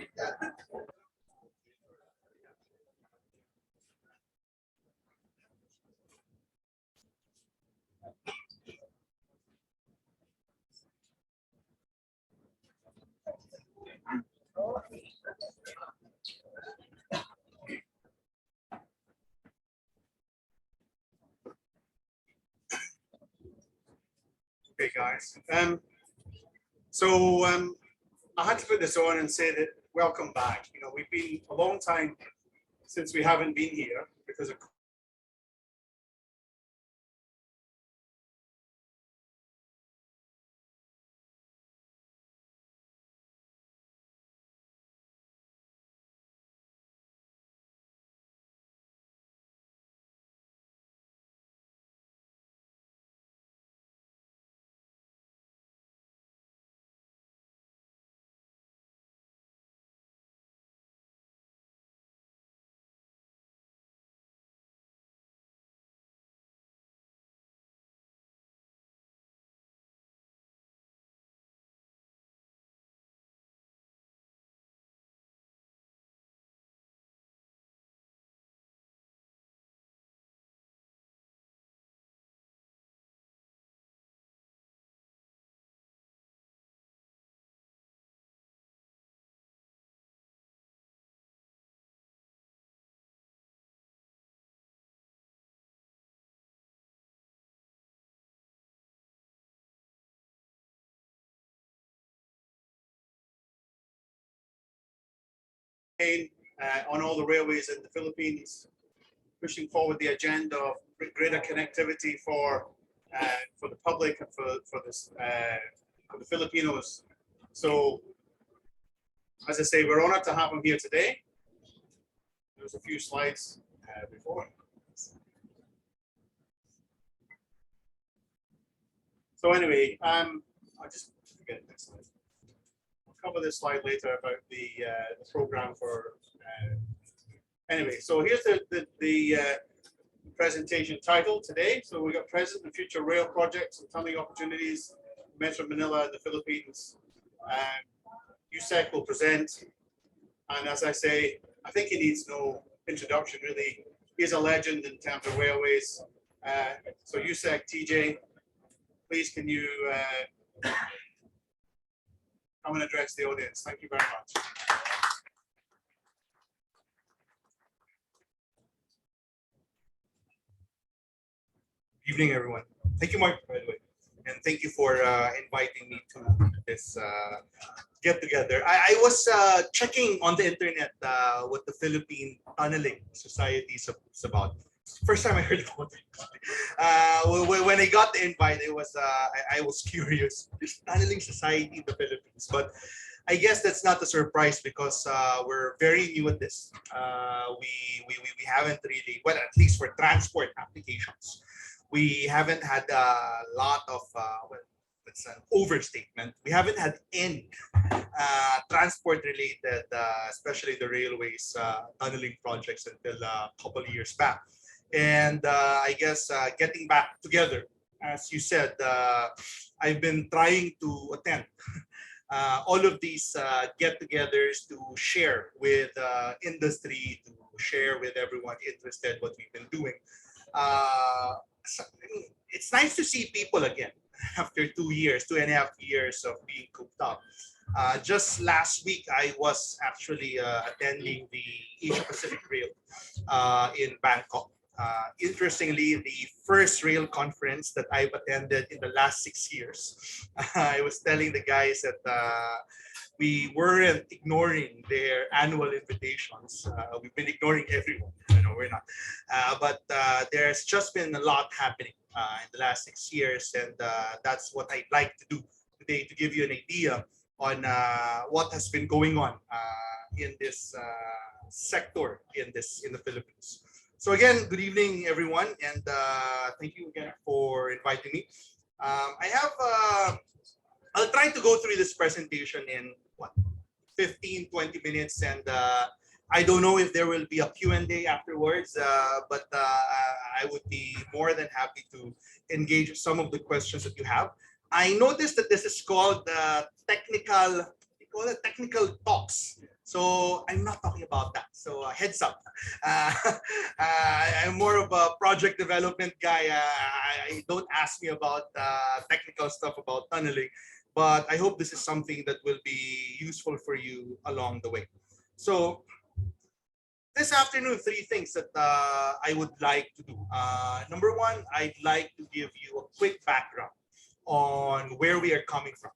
Okay, guys. So I had to put this on and say that welcome back. You know, we've been a long time since we haven't been here because of on all the railways in the Philippines, pushing forward the agenda of greater connectivity for the public and for the Filipinos. So, as I say, we're honored to have him here today. There's a few slides before. So anyway, I'll just forget next slide. I'll cover this slide later about the program for. Anyway, so here's the presentation title today. So we got present and future rail projects and tunneling opportunities, Metro Manila and the Philippines. Usec will present, and as I say, I think he needs no introduction really. He's a legend in terms of railways. So Usec, TJ, please can you come and address the audience? Thank you very much. Good evening, everyone. Thank you, Mark, by the way. And thank you for inviting me to this get together. I was checking on the internet what the Philippine Tunneling Society is about. First time I heard about it. When I got the invite, it was I was curious. This tunneling society in the Philippines, but I guess that's not a surprise because we're very new at this. We haven't really, well, at least for transport applications, we haven't had a lot of well, it's an overstatement. We haven't had any transport related, especially the railways tunneling projects until a couple of years back. And I guess getting back together, as you said, I've been trying to attend all of these get-togethers to share with industry, to share with everyone interested what we've been doing. So, I mean, it's nice to see people again after 2 years, 2.5 years of being cooped up. Just last week, I was actually attending the Asia Pacific Rail in Bangkok. Interestingly, the first rail conference that I've attended in the last 6 years. I was telling the guys that we weren't ignoring their annual invitations. We've been ignoring everyone. No, we're not. But there's just been a lot happening in the last 6 years, and that's what I'd like to do today to give you an idea on what has been going on in this sector in the Philippines. So again, good evening, everyone, and thank you again for inviting me. I'll try to go through this presentation in 15-20 minutes, and I don't know if there will be a Q&A afterwards, but I would be more than happy to engage some of the questions that you have. I noticed that this is called technical talks. So I'm not talking about that. So heads up. Uh, I'm more of a project development guy. Don't ask me about technical stuff about tunneling, but I hope this is something that will be useful for you along the way. So this afternoon, three things that I would like to do. Number one, I'd like to give you a quick background on where we are coming from,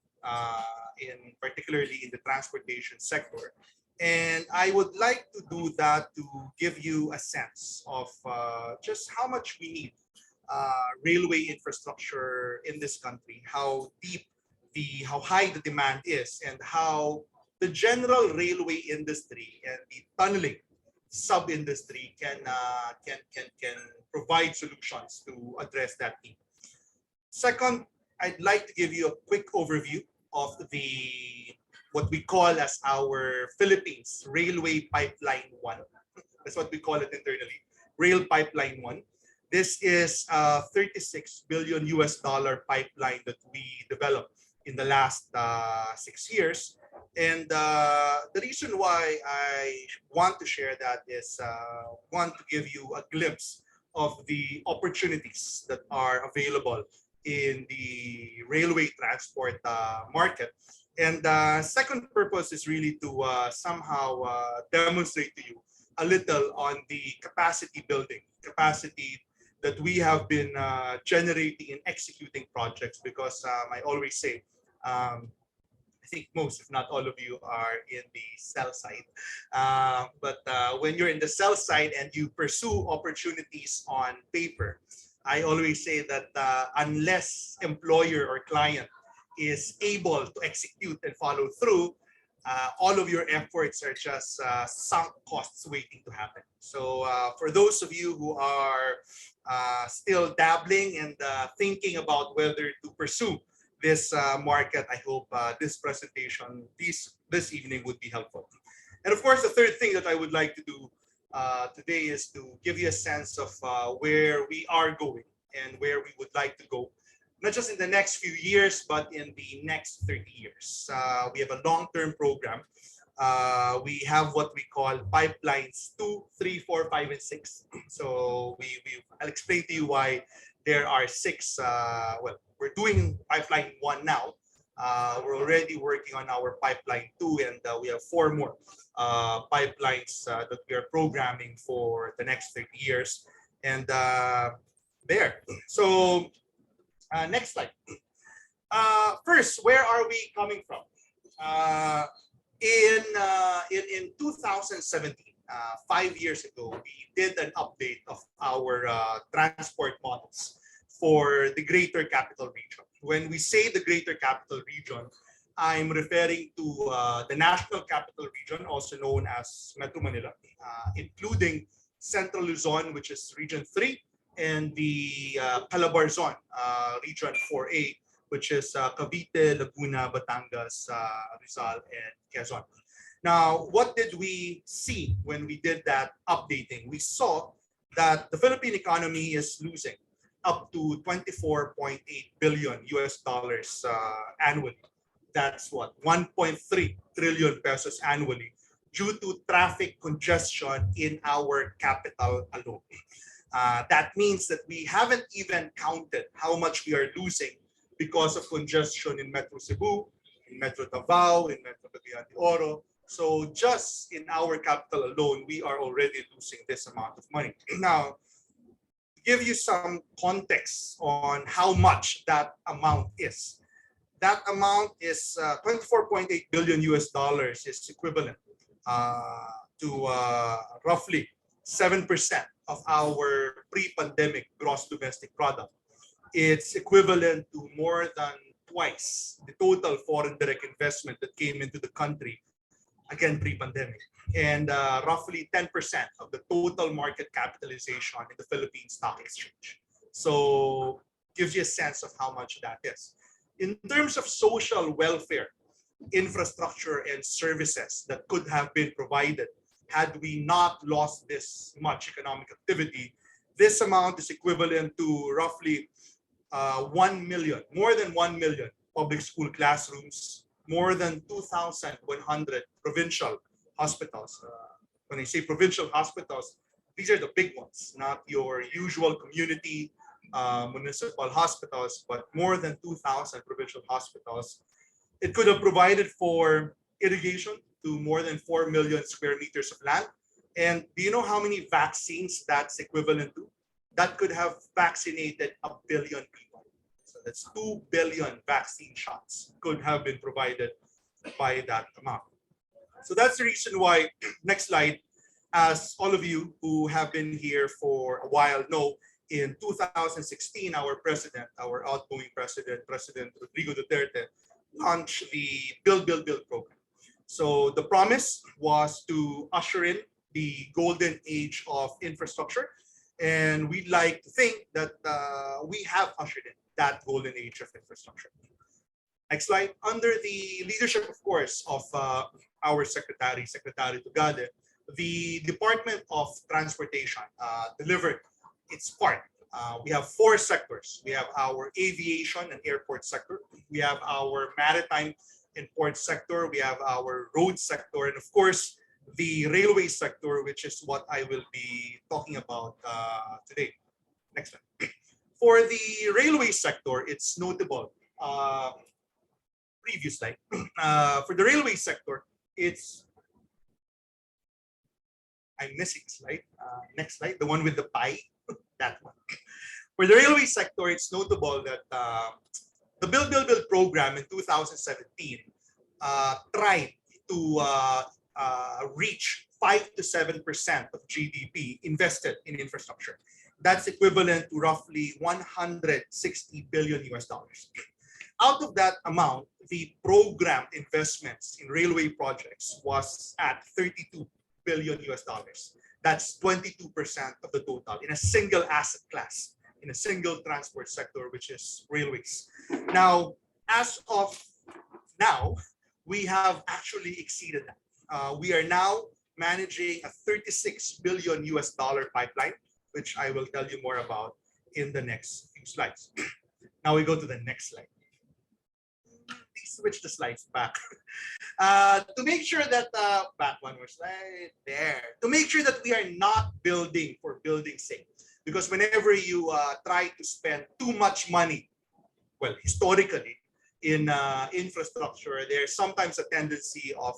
in particularly in the transportation sector. And I would like to do that to give you a sense of just how much we need railway infrastructure in this country, how deep how high the demand is, and how the general railway industry and the tunneling sub-industry can provide solutions to address that need. Second, I'd like to give you a quick overview of the what we call as our Philippines Railway Pipeline 1. That's what we call it internally, Rail Pipeline 1. This is a 36 billion US dollar pipeline that we developed in the last 6 years. And the reason why I want to share that is want to give you a glimpse of the opportunities that are available in the railway transport market. And second purpose is really to somehow demonstrate to you a little on the capacity building, capacity that we have been generating and executing projects, because I always say, I think most, if not all of you, are in the sell side. But when you're in the sell side and you pursue opportunities on paper, I always say that unless employer or client is able to execute and follow through, all of your efforts are just sunk costs waiting to happen. So for those of you who are still dabbling and thinking about whether to pursue this market, I hope this presentation this evening would be helpful. And of course, the third thing that I would like to do today is to give you a sense of where we are going and where we would like to go, not just in the next few years, but in the next 30 years. We have a long-term program. We have what we call pipelines 2, 3, 4, 5, and 6. So I'll explain to you why there are 6. Well, we're doing pipeline 1 now. We're already working on our pipeline 2, and we have 4 more pipelines that we are programming for the next 30 years. And there. So next slide. First, where are we coming from? In 2017, 5 years ago, we did an update of our transport models for the Greater Capital Region. When we say the Greater Capital Region, I'm referring to the National Capital Region, also known as Metro Manila, including Central Luzon, which is Region 3, and the Calabarzon, Region 4A, which is Cavite, Laguna, Batangas, Rizal, and Quezon. Now, what did we see when we did that updating? We saw that the Philippine economy is losing up to 24.8 billion US dollars annually. That's what, 1.3 trillion pesos annually, due to traffic congestion in our capital alone. That means that we haven't even counted how much we are losing because of congestion in Metro Cebu, in Metro Davao, in Metro Cagayan de Oro. So just in our capital alone, we are already losing this amount of money. Now, to give you some context on how much that amount is. That amount is 24.8 billion US dollars is equivalent to roughly 7% of our pre-pandemic gross domestic product. It's equivalent to more than twice the total foreign direct investment that came into the country, again, pre-pandemic, and roughly 10% of the total market capitalization in the Philippine Stock Exchange. So gives you a sense of how much that is. In terms of social welfare, infrastructure, and services that could have been provided had we not lost this much economic activity, this amount is equivalent to roughly 1 million, more than 1 million public school classrooms, more than 2,100 provincial hospitals. When I say provincial hospitals, these are the big ones, not your usual community municipal hospitals, but more than 2,000 provincial hospitals. It could have provided for irrigation to more than 4 million square meters of land. And do you know how many vaccines that's equivalent to? That could have vaccinated 1 billion people. So that's 2 billion vaccine shots could have been provided by that amount. So that's the reason why, next slide, as all of you who have been here for a while know, in 2016, our president, our outgoing president, President Rodrigo Duterte, launched the Build, Build, Build program. So the promise was to usher in the golden age of infrastructure. And we'd like to think that we have ushered in that golden age of infrastructure. Next slide. Under the leadership, of course, of our Secretary Tugade, the Department of Transportation delivered its part. We have 4 sectors. We have our aviation and airport sector. We have our maritime and port sector. We have our road sector. And of course, the railway sector, which is what I will be talking about today. Next slide. For the railway sector, it's notable. Previous slide. For the railway sector, it's I'm missing a slide. Next slide, the one with the pie, that one. For the railway sector, it's notable that the Build, Build, Build program in 2017 tried to reach 5 to 7% of GDP invested in infrastructure. That's equivalent to roughly 160 billion US dollars. Out of that amount, the programmed investments in railway projects was at 32 billion US dollars. That's 22% of the total in a single asset class, in a single transport sector, which is railways. Now, as of now, we have actually exceeded that. We are now managing a 36 billion US dollar pipeline, which I will tell you more about in the next few slides. Now we go to the next slide. Please switch the slides back. To make sure that, back one more slide, there. To make sure that we are not building for building's sake. Because whenever you try to spend too much money, well, historically, in infrastructure, there's sometimes a tendency of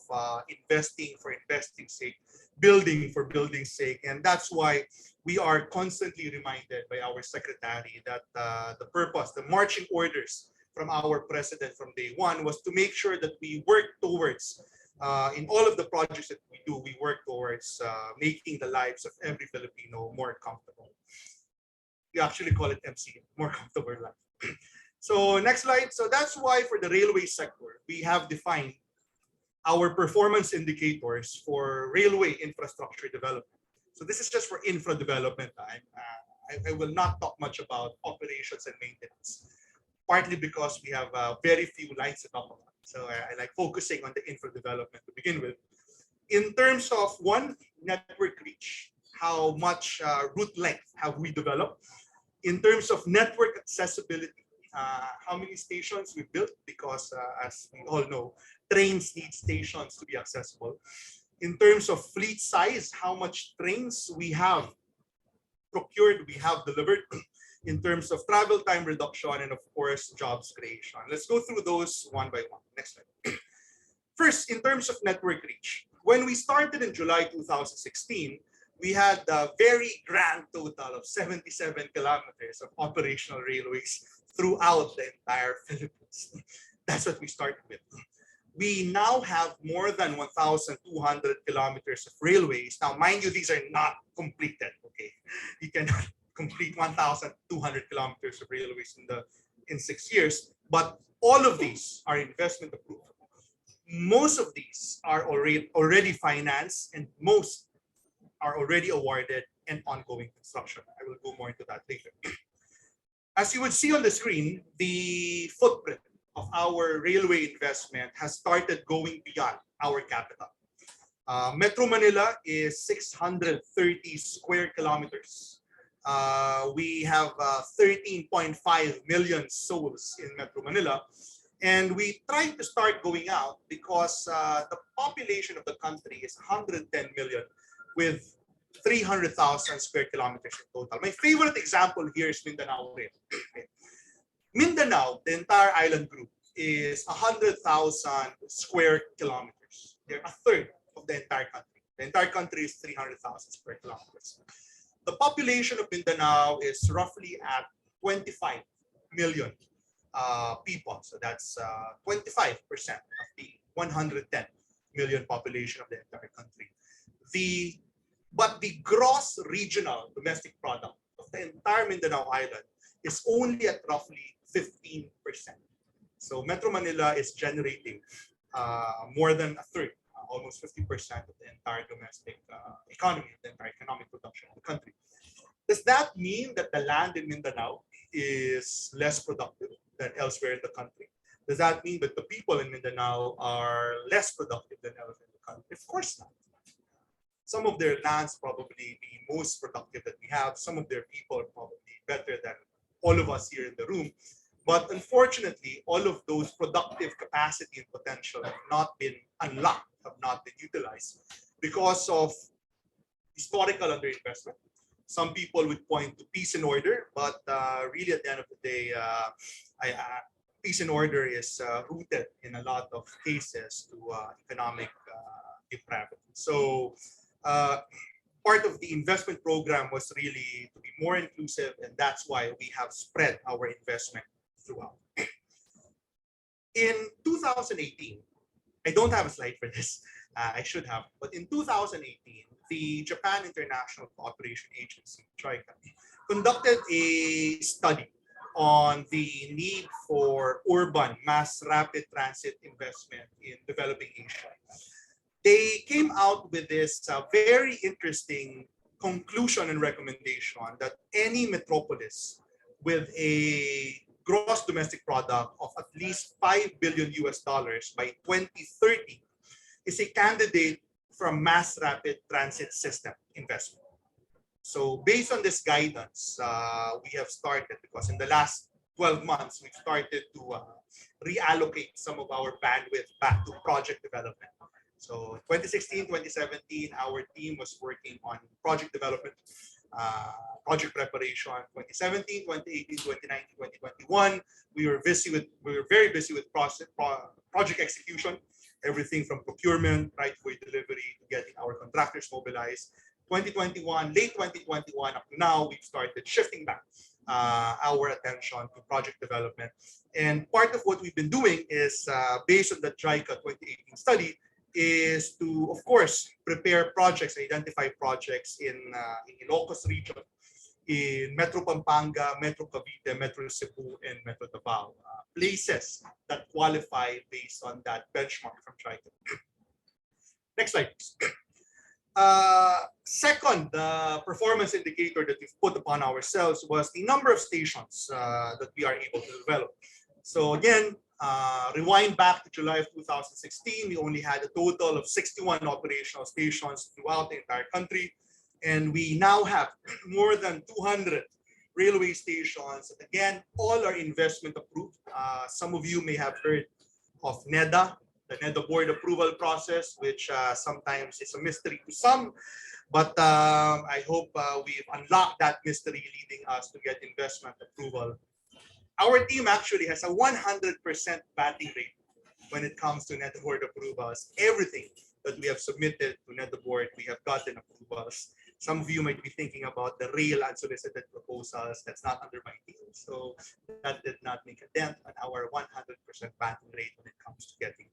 investing for investing's sake, building for building's sake. And that's why we are constantly reminded by our secretary that the purpose, the marching orders from our president from day one was to make sure that we work towards, in all of the projects that we do, we work towards making the lives of every Filipino more comfortable. We actually call it MC, more comfortable life. So next slide. So that's why for the railway sector, we have defined our performance indicators for railway infrastructure development. So this is just for infra development. I will not talk much about operations and maintenance, partly because we have very few lines to talk about. So I like focusing on the infra development to begin with. In terms of one, network reach, how much route length have we developed? In terms of network accessibility, how many stations we built, because as we all know, trains need stations to be accessible. In terms of fleet size, how much trains we have procured, we have delivered. In terms of travel time reduction, and of course, jobs creation. Let's go through those one by one. Next slide. First, in terms of network reach, when we started in July 2016, we had a very grand total of 77 kilometers of operational railways throughout the entire Philippines. That's what we started with. We now have more than 1,200 kilometers of railways. Now, mind you, these are not completed, okay? You cannot complete 1,200 kilometers of railways in 6 years, but all of these are investment approved. Most of these are already financed, and most are already awarded and ongoing construction. I will go more into that later. As you would see on the screen, the footprint of our railway investment has started going beyond our capital. Metro Manila is 630 square kilometers. We have 13.5 million souls in Metro Manila. And we tried to start going out because the population of the country is 110 million with 300,000 square kilometers in total. My favorite example here is Mindanao. Mindanao, the entire island group, is 100,000 square kilometers. They're a third of the entire country. The entire country is 300,000 square kilometers. The population of Mindanao is roughly at 25 million people. So that's 25% of the 110 million population of the entire country. But the gross regional domestic product of the entire Mindanao Island is only at roughly 15%. So Metro Manila is generating more than a third, almost 50% of the entire domestic economy, the entire economic production of the country. Does that mean that the land in Mindanao is less productive than elsewhere in the country? Does that mean that the people in Mindanao are less productive than elsewhere in the country? Of course not. Some of their lands probably the most productive that we have. Some of their people are probably better than all of us here in the room. But unfortunately, all of those productive capacity and potential have not been unlocked, have not been utilized because of historical underinvestment. Some people would point to peace and order, but really at the end of the day, peace and order is rooted in a lot of cases to economic depravity. So part of the investment program was really to be more inclusive, and that's why we have spread our investment throughout. In 2018, I don't have a slide for this. I should have, but in 2018, the Japan International Cooperation Agency, JICA, conducted a study on the need for urban mass rapid transit investment in developing Asia. They came out with this very interesting conclusion and recommendation that any metropolis with a gross domestic product of at least $5 billion by 2030 is a candidate for a mass rapid transit system investment. So based on this guidance, we have started, because in the last 12 months, we've started to reallocate some of our bandwidth back to project development. So 2016, 2017, our team was working on project development, project preparation. 2017, 2018, 2019, 2021, we were very busy with project execution, everything from procurement, right-of-way delivery, to getting our contractors mobilized. 2021, late 2021 up to now, we've started shifting back our attention to project development. And part of what we've been doing is, based on the JICA 2018 study, is to, of course, prepare projects, identify projects in Ilocos region, in Metro Pampanga, Metro Cavite, Metro Cebu, and Metro Davao, places that qualify based on that benchmark from JICA. Next slide, please. Second, the performance indicator that we've put upon ourselves was the number of stations that we are able to develop. So again, rewind back to July of 2016, we only had a total of 61 operational stations throughout the entire country. And we now have more than 200 railway stations. And again, all are investment approved. Some of you may have heard of NEDA, the NEDA board approval process, which sometimes is a mystery to some. But I hope we've unlocked that mystery, leading us to get investment approval. Our team actually has a 100% batting rate when it comes to NEDA board approvals. Everything that we have submitted to NEDA board, we have gotten approvals. Some of you might be thinking about the real unsolicited proposals. That's not under my team. So that did not make a dent on our 100% batting rate when it comes to getting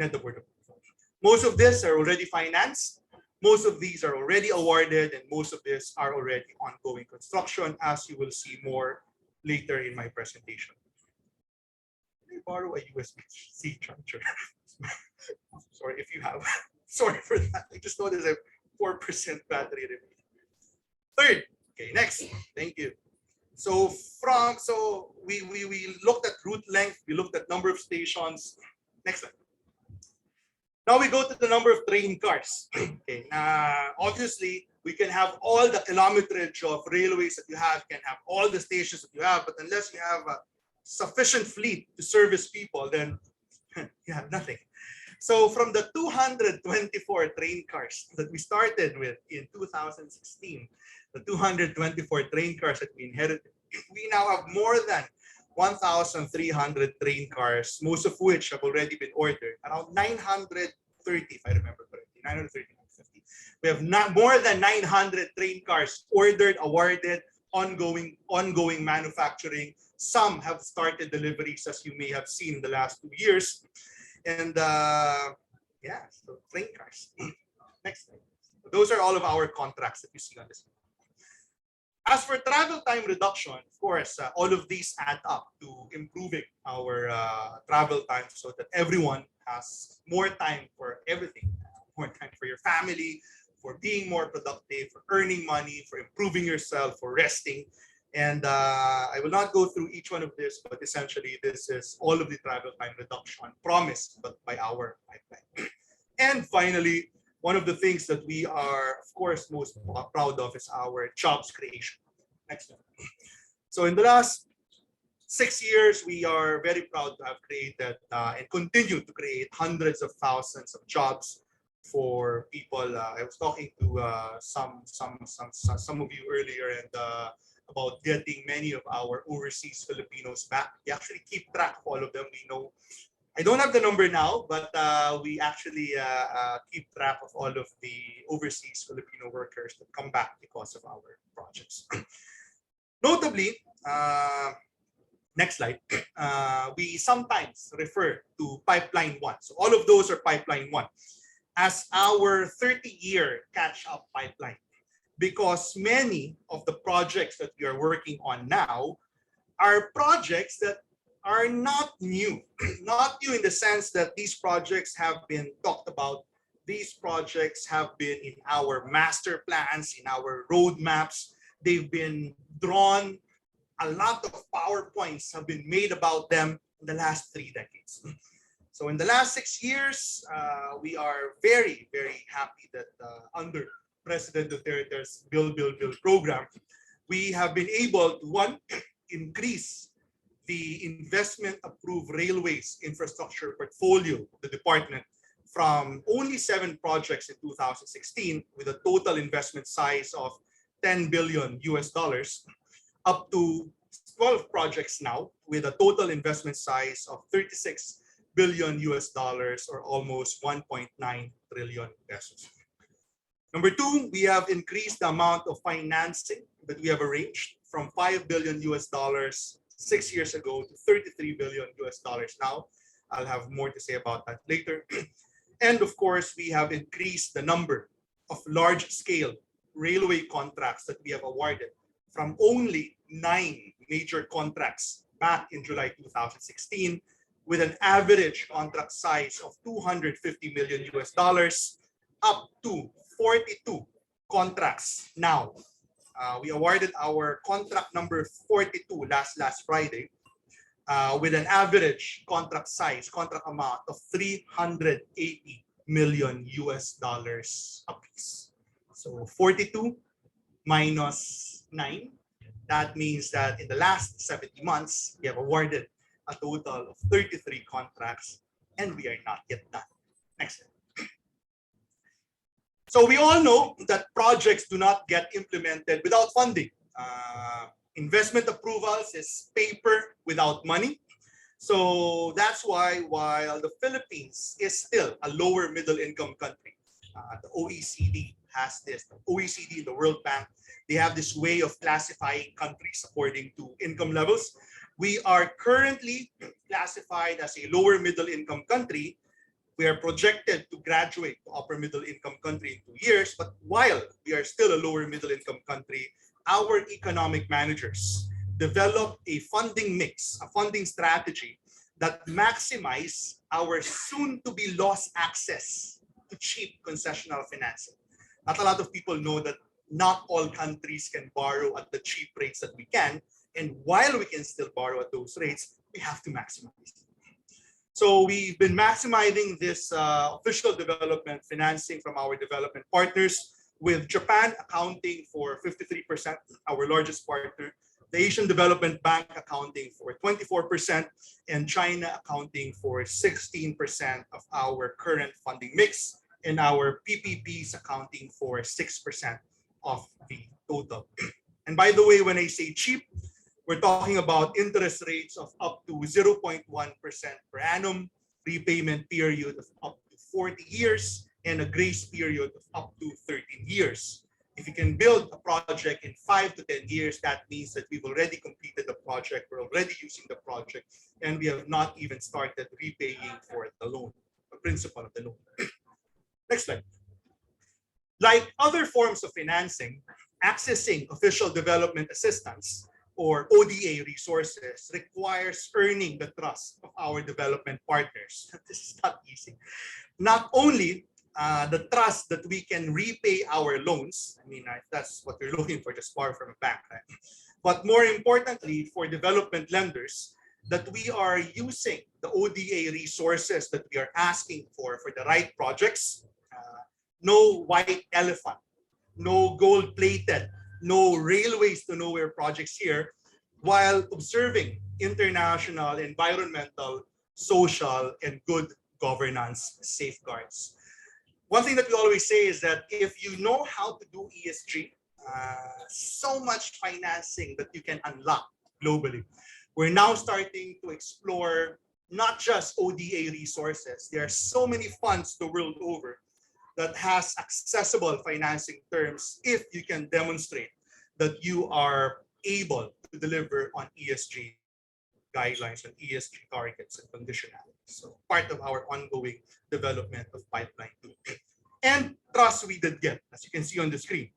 NEDA board approval. Most of this are already financed. Most of these are already awarded, and most of these are already ongoing construction, as you will see more later in my presentation. Let me borrow a USB-C charger. Sorry if you have. Sorry for that. I just noticed I have 4% battery remaining. Third, okay, next. Thank you. So we looked at route length, we looked at number of stations. Next slide. Now we go to the number of train cars. Okay. Obviously, we can have all the kilometerage of railways that you have, can have all the stations that you have, but unless you have sufficient fleet to service people, then you have nothing. So from the 224 train cars that we started with in 2016, the 224 train cars that we inherited, we now have more than 1,300 train cars, most of which have already been ordered. Around 930, if I remember correctly, 930, 950. We have not more than 900 train cars ordered, awarded, ongoing manufacturing. Some have started deliveries, as you may have seen in the last 2 years. And yeah, so train cars. Next slide. Those are all of our contracts that you see on this. As for travel time reduction, of course, all of these add up to improving our travel time so that everyone has more time for everything, more time for your family, for being more productive, for earning money, for improving yourself, for resting. And I will not go through each one of this, but essentially this is all of the travel time reduction promised but by our pipeline. And finally, one of the things that we are, of course, most proud of is our jobs creation. Next one. So in the last 6 years, we are very proud to have created and continue to create hundreds of thousands of jobs for people. I was talking to some of you earlier and about getting many of our overseas Filipinos back. We actually keep track of all of them. We know, I don't have the number now, but we actually keep track of all of the overseas Filipino workers that come back because of our projects. Notably, next slide, we sometimes refer to Pipeline 1. So all of those are Pipeline 1 as our 30-year catch-up pipeline, because many of the projects that we are working on now are projects that are not new. Not new in the sense that these projects have been talked about. These projects have been in our master plans, in our roadmaps. They've been drawn. A lot of PowerPoints have been made about them in the last 3 decades. So in the last 6 years, we are very, very happy that under President Duterte's Build program, we have been able to, one, increase the investment approved railways infrastructure portfolio of the department from only 7 projects in 2016 with a total investment size of $10 billion up to 12 projects now with a total investment size of $36 billion or almost 1.9 trillion pesos. Number 2, we have increased the amount of financing that we have arranged from $5 billion 6 years ago to $33 billion now. I'll have more to say about that later. And of course, we have increased the number of large-scale railway contracts that we have awarded from only 9 major contracts back in July 2016 with an average contract size of $250 million up to 42 contracts now. We awarded our contract number 42 last Friday with an average contract size, contract amount of $380 million apiece. So 42 minus 9, that means that in the last 70 months, we have awarded a total of 33 contracts and we are not yet done. Next slide. So we all know that projects do not get implemented without funding. Investment approvals is paper without money. So that's why while the Philippines is still a lower middle income country, the OECD has this, the OECD, the World Bank, they have this way of classifying countries according to income levels. We are currently classified as a lower middle income country. We are projected to graduate to upper middle income country in 2 years, but while we are still a lower middle income country, our economic managers develop a funding mix, a funding strategy that maximize our soon to be lost access to cheap concessional financing. Not a lot of people know that not all countries can borrow at the cheap rates that we can, and while we can still borrow at those rates, we have to maximize. So we've been maximizing this official development financing from our development partners, with Japan accounting for 53%, our largest partner, the Asian Development Bank accounting for 24%, and China accounting for 16% of our current funding mix, and our PPPs accounting for 6% of the total. And by the way, when I say cheap, we're talking about interest rates of up to 0.1% per annum, repayment period of up to 40 years, and a grace period of up to 13 years. If you can build a project in 5 to 10 years, that means that we've already completed the project, we're already using the project, and we have not even started repaying for the loan, the principal of the loan. Next slide. Like other forms of financing, accessing official development assistance or ODA resources requires earning the trust of our development partners. This is not easy. Not only the trust that we can repay our loans, I mean, if that's what we're looking for, just borrow from a bank, right? But more importantly, for development lenders, that we are using the ODA resources that we are asking for the right projects. No white elephant, no gold-plated, no railways to nowhere projects here, while observing international, environmental, social, and good governance safeguards. One thing that we always say is that if you know how to do ESG, so much financing that you can unlock globally. We're now starting to explore not just ODA resources. There are so many funds the world over that has accessible financing terms if you can demonstrate that you are able to deliver on ESG guidelines and ESG targets and conditionality. So part of our ongoing development of pipeline 2. And trust we did get, as you can see on the screen.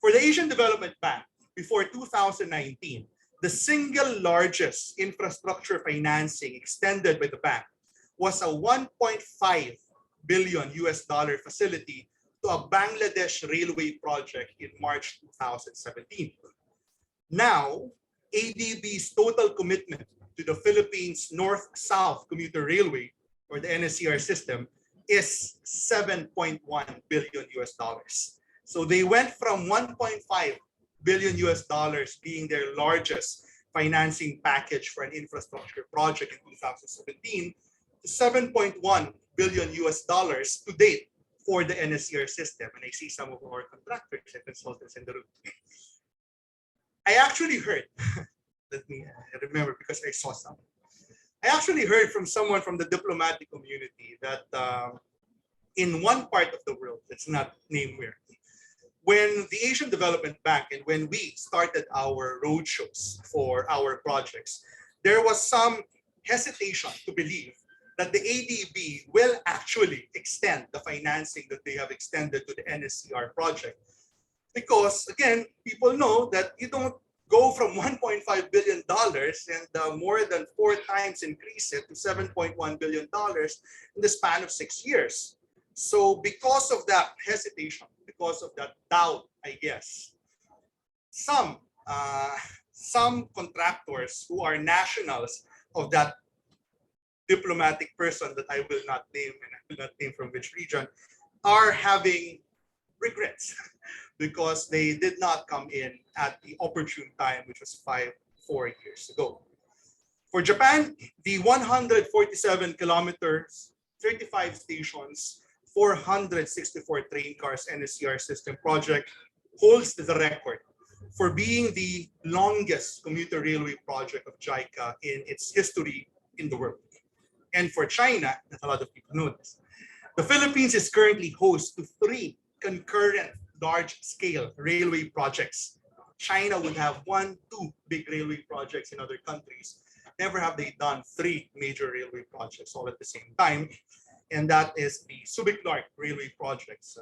For the Asian Development Bank, before 2019, the single largest infrastructure financing extended by the bank was a 1.5 billion US dollar facility to a Bangladesh railway project in March 2017. Now, ADB's total commitment to the Philippines North-South Commuter Railway, or the NSCR system, is 7.1 billion US dollars. So they went from 1.5 billion US dollars being their largest financing package for an infrastructure project in 2017 to 7.1 billion US dollars to date for the NSCR system. And I see some of our contractors and consultants in the room. I actually heard, let me remember because I saw some. I actually heard from someone from the diplomatic community that in one part of the world, let's not name where, when the Asian Development Bank and when we started our roadshows for our projects, there was some hesitation to believe that the ADB will actually extend the financing that they have extended to the NSCR project. Because again, people know that you don't go from $1.5 billion and more than 4 times increase it to $7.1 billion in the span of 6 years. So because of that hesitation, because of that doubt, I guess, some contractors who are nationals of that diplomatic person that I will not name, and I will not name from which region, are having regrets because they did not come in at the opportune time, which was 4 years ago. For Japan, the 147 kilometers, 35 stations, 464 train cars NSCR system project holds the record for being the longest commuter railway project of JICA in its history in the world. And for China, as a lot of people know this, the Philippines is currently host to 3 concurrent large-scale railway projects. China would have 1, 2 big railway projects in other countries. Never have they done 3 major railway projects all at the same time. And that is the Subic-Clark railway projects,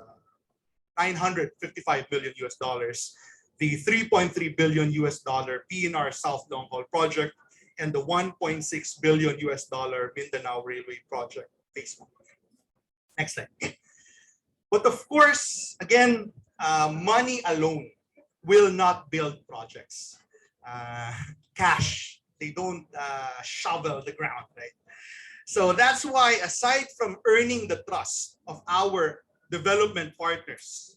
955 million US dollars, the 3.3 billion US dollar PNR South Long Haul project, and the 1.6 billion US dollar Mindanao railway project, phase 1. Next slide. But of course, again, money alone will not build projects. Cash, they don't shovel the ground, right? So that's why, aside from earning the trust of our development partners,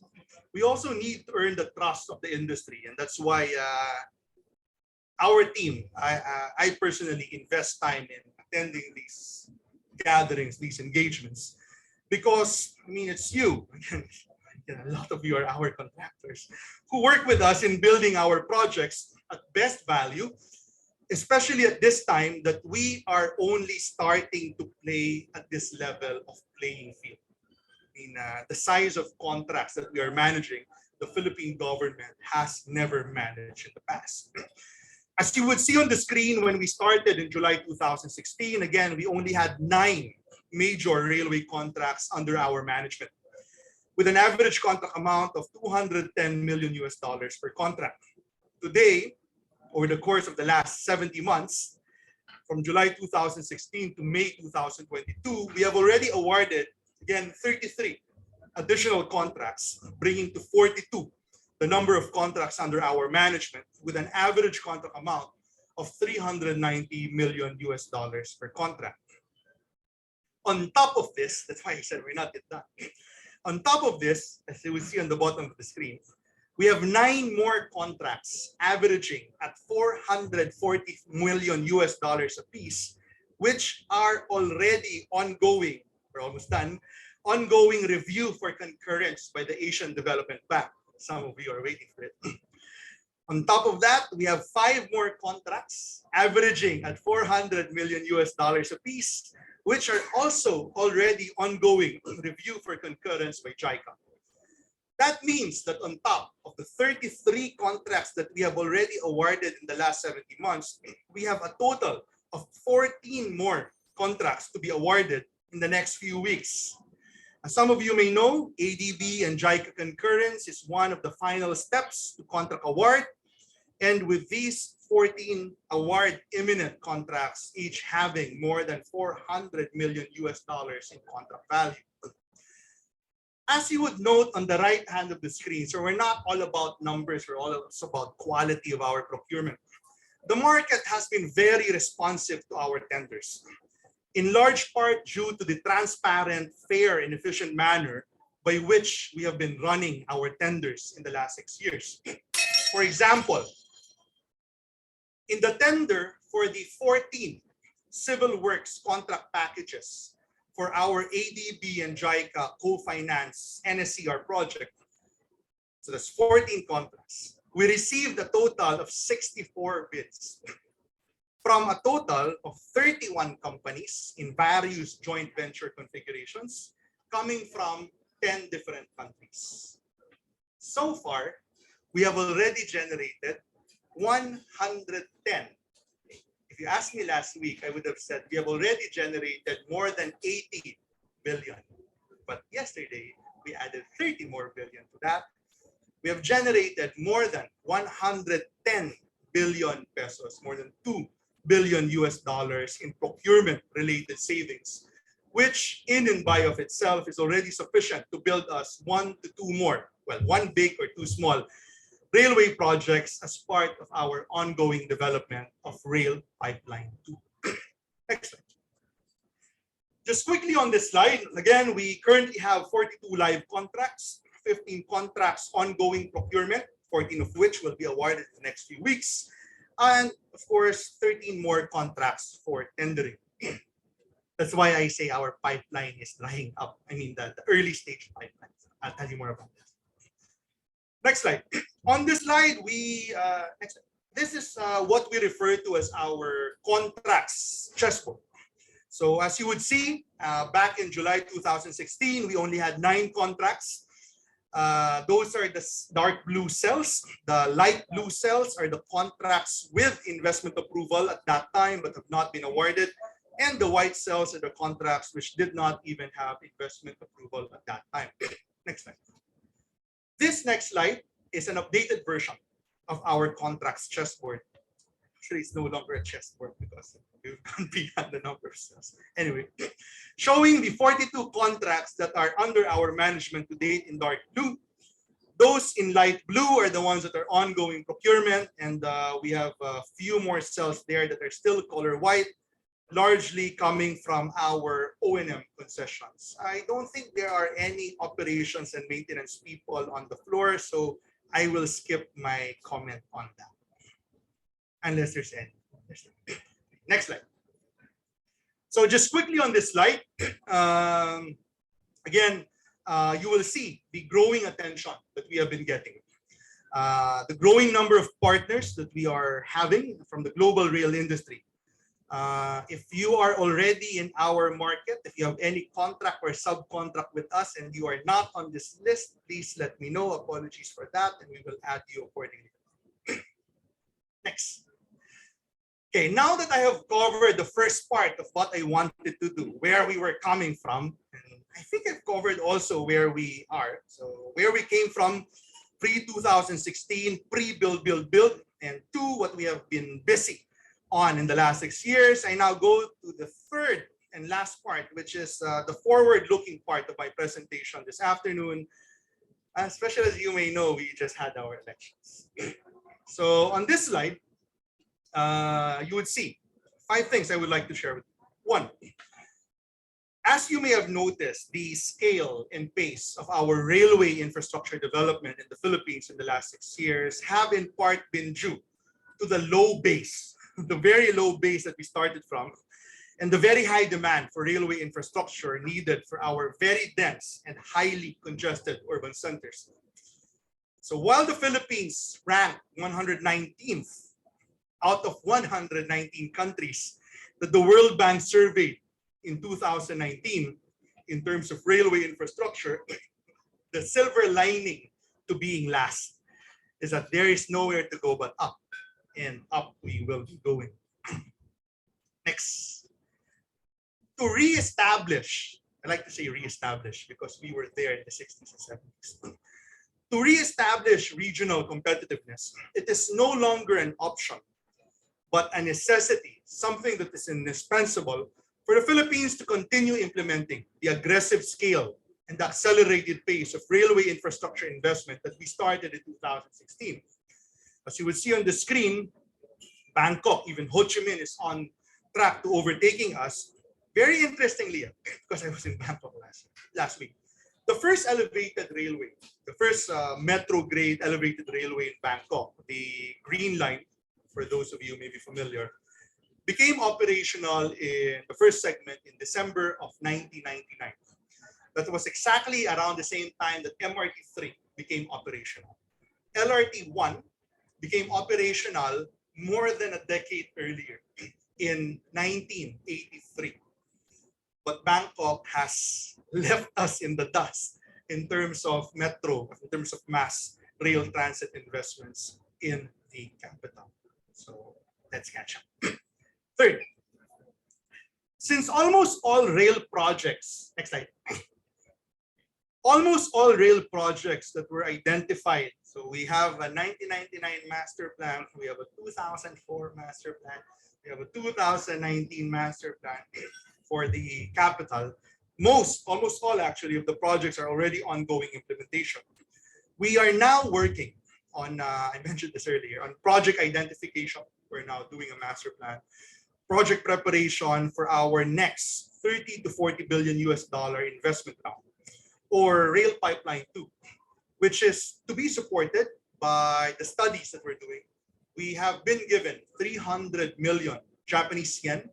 we also need to earn the trust of the industry. And that's why our team, I personally invest time in attending these gatherings, these engagements, because I mean it's you. A lot of you are our contractors who work with us in building our projects at best value, especially at this time that we are only starting to play at this level of playing field. I mean, the size of contracts that we are managing, the Philippine government has never managed in the past. As you would see on the screen, when we started in July 2016, again, we only had 9 major railway contracts under our management, with an average contract amount of 210 million US dollars per contract. Today, over the course of the last 70 months, from July 2016 to May 2022, we have already awarded, again, 33 additional contracts, bringing to 42 the number of contracts under our management, with an average contract amount of 390 million US dollars per contract. On top of this, that's why I said we're not yet done. On top of this, as you will see on the bottom of the screen, we have 9 more contracts averaging at 440 million US dollars apiece, which are already ongoing, we're almost done, ongoing review for concurrence by the Asian Development Bank. Some of you are waiting for it. On top of that, we have 5 more contracts averaging at 400 million US dollars apiece, which are also already ongoing review for concurrence by JICA. That means that on top of the 33 contracts that we have already awarded in the last 70 months, we have a total of 14 more contracts to be awarded in the next few weeks. As some of you may know, ADB and JICA concurrence is one of the final steps to contract award. And with these 14 award imminent contracts, each having more than 400 million US dollars in contract value. As you would note on the right hand of the screen, so we're not all about numbers, we're all about quality of our procurement. The market has been very responsive to our tenders, in large part due to the transparent, fair, and efficient manner by which we have been running our tenders in the last 6 years. For example, in the tender for the 14 civil works contract packages for our ADB and JICA co-finance NSCR project, so that's 14 contracts, we received a total of 64 bids from a total of 31 companies in various joint venture configurations coming from 10 different countries. So far, we have already generated 110. If you asked me last week, I would have said we have already generated more than 80 billion. But yesterday, we added 30 more billion to that. We have generated more than 110 billion pesos, more than 2 billion US dollars in procurement related savings, which in and by of itself is already sufficient to build us 1 to 2 more, well, 1 big or 2 small railway projects as part of our ongoing development of Rail Pipeline 2. Next slide. Just quickly on this slide, again, we currently have 42 live contracts, 15 contracts ongoing procurement, 14 of which will be awarded in the next few weeks, and of course, 13 more contracts for tendering. That's why I say our pipeline is drying up. I mean, the early stage pipeline. I'll tell you more about that. Next slide. On this slide, this is what we refer to as our contracts chessboard. So as you would see, back in July 2016, we only had 9 contracts. Those are the dark blue cells. The light blue cells are the contracts with investment approval at that time but have not been awarded. And the white cells are the contracts which did not even have investment approval at that time. Next slide. This next slide is an updated version of our contracts chessboard. Actually, it's no longer a chessboard because we've gone beyond the number of cells. Anyway, showing the 42 contracts that are under our management to date in dark blue. Those in light blue are the ones that are ongoing procurement, and we have a few more cells there that are still color white, largely coming from our O&M concessions. I don't think there are any operations and maintenance people on the floor, so I will skip my comment on that. unless there's any. Next slide. So just quickly on this slide, again, you will see the growing attention that we have been getting. The growing number of partners that we are having from the global rail industry. If you are already in our market, if you have any contract or subcontract with us and you are not on this list, please let me know. Apologies for that, and we will add you accordingly. Next. Okay, now that I have covered the first part of what I wanted to do, where we were coming from, and I think I've covered also where we are. So where we came from pre-2016, pre-build, build, and to what we have been busy on in the last 6 years. I now go to the third and last part, which is the forward-looking part of my presentation this afternoon. Especially as you may know, we just had our elections. So on this slide, you would see 5 things I would like to share with you. 1, as you may have noticed, the scale and pace of our railway infrastructure development in the Philippines in the last 6 years have in part been due to the low base, the very low base that we started from, and the very high demand for railway infrastructure needed for our very dense and highly congested urban centers. So while the Philippines ranked 119th out of 119 countries that the World Bank surveyed in 2019 in terms of railway infrastructure, the silver lining to being last is that there is nowhere to go but up, and up we will be going. Next. To reestablish, I like to say reestablish because we were there in the 60s and 70s. To reestablish regional competitiveness, it is no longer an option, but a necessity, something that is indispensable for the Philippines to continue implementing the aggressive scale and the accelerated pace of railway infrastructure investment that we started in 2016. As you will see on the screen, Bangkok, even Ho Chi Minh, is on track to overtaking us. Very interestingly, because I was in Bangkok last week, the first elevated railway, the first metro grade elevated railway in Bangkok, the Green Line, for those of you may be familiar, became operational in the first segment in December of 1999. That was exactly around the same time that MRT3 became operational. LRT1 became operational more than a decade earlier in 1983. But Bangkok has left us in the dust in terms of metro, in terms of mass rail transit investments in the capital. So let's catch up. Third, since almost all rail projects, next slide, almost all rail projects that were identified, so we have a 1999 master plan, we have a 2004 master plan, we have a 2019 master plan for the capital. Almost all actually of the projects are already ongoing implementation. We are now working on, I mentioned this earlier, on project identification. We're now doing a master plan. Project preparation for our next 30 to 40 billion US dollar investment round, or Rail Pipeline 2, which is to be supported by the studies that we're doing. We have been given 300 million Japanese yen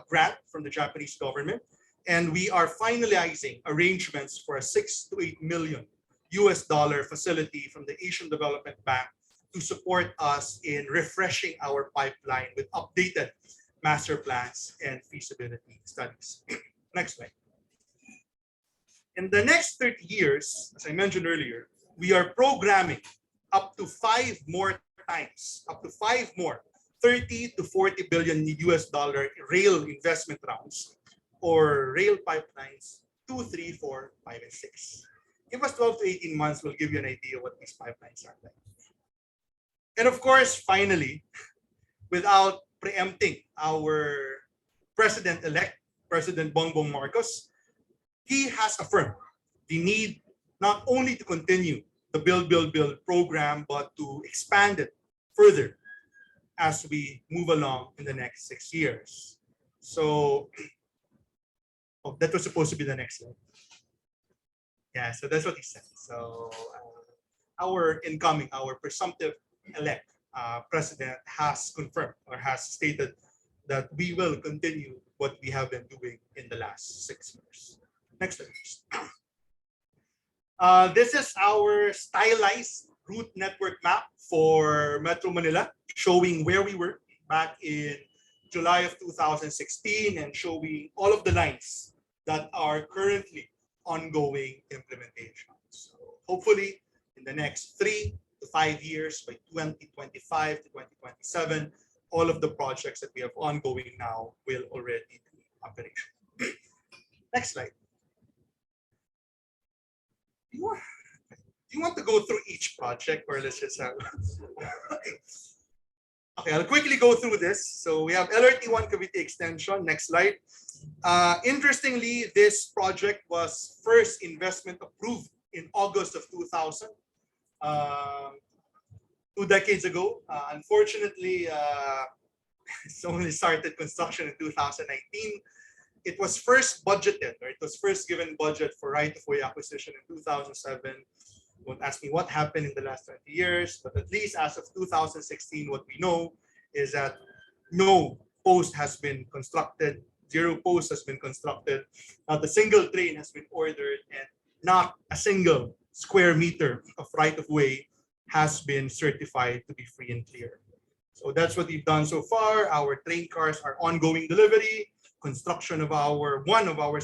grant from the Japanese government, and we are finalizing arrangements for a 6 to 8 million US dollar facility from the Asian Development Bank to support us in refreshing our pipeline with updated master plans and feasibility studies. Next slide. In the next 30 years, as I mentioned earlier, we are programming up to 5 more times, up to 5 more 30 to 40 billion US dollar rail investment rounds, or rail pipelines 2, 3, 4, 5, and 6. Give us 12 to 18 months, we'll give you an idea what these pipelines are like. And of course, finally, without preempting our president-elect, President Bongbong Marcos, he has affirmed the need not only to continue the Build program, but to expand it further as we move along in the next 6 years. So, that was supposed to be the next slide. So that's what he said. So our presumptive elect president has confirmed or has stated that we will continue what we have been doing in the last 6 years. Next slide, please. This is our stylized route network map for Metro Manila, showing where we were back in July of 2016 and showing all of the lines that are currently ongoing implementation. So hopefully in the next 3 to 5 years, by 2025 to 2027, all of the projects that we have ongoing now will already be operational. Next slide. Do you want to go through each project, or let's just have... Okay, I'll quickly go through this. So we have LRT1 Cavite extension. Next slide. Interestingly, this project was first investment approved in August of 2000, 2 decades ago. Unfortunately, it's only started construction in 2019. It was first budgeted, or it was first given budget for right-of-way acquisition in 2007. Don't ask me what happened in the last 20 years, but at least as of 2016, what we know is that no post has been constructed, 0 post has been constructed, not a single train has been ordered, and not a single square meter of right-of-way has been certified to be free and clear. So that's what we've done so far. Our train cars are ongoing delivery. Construction of one of our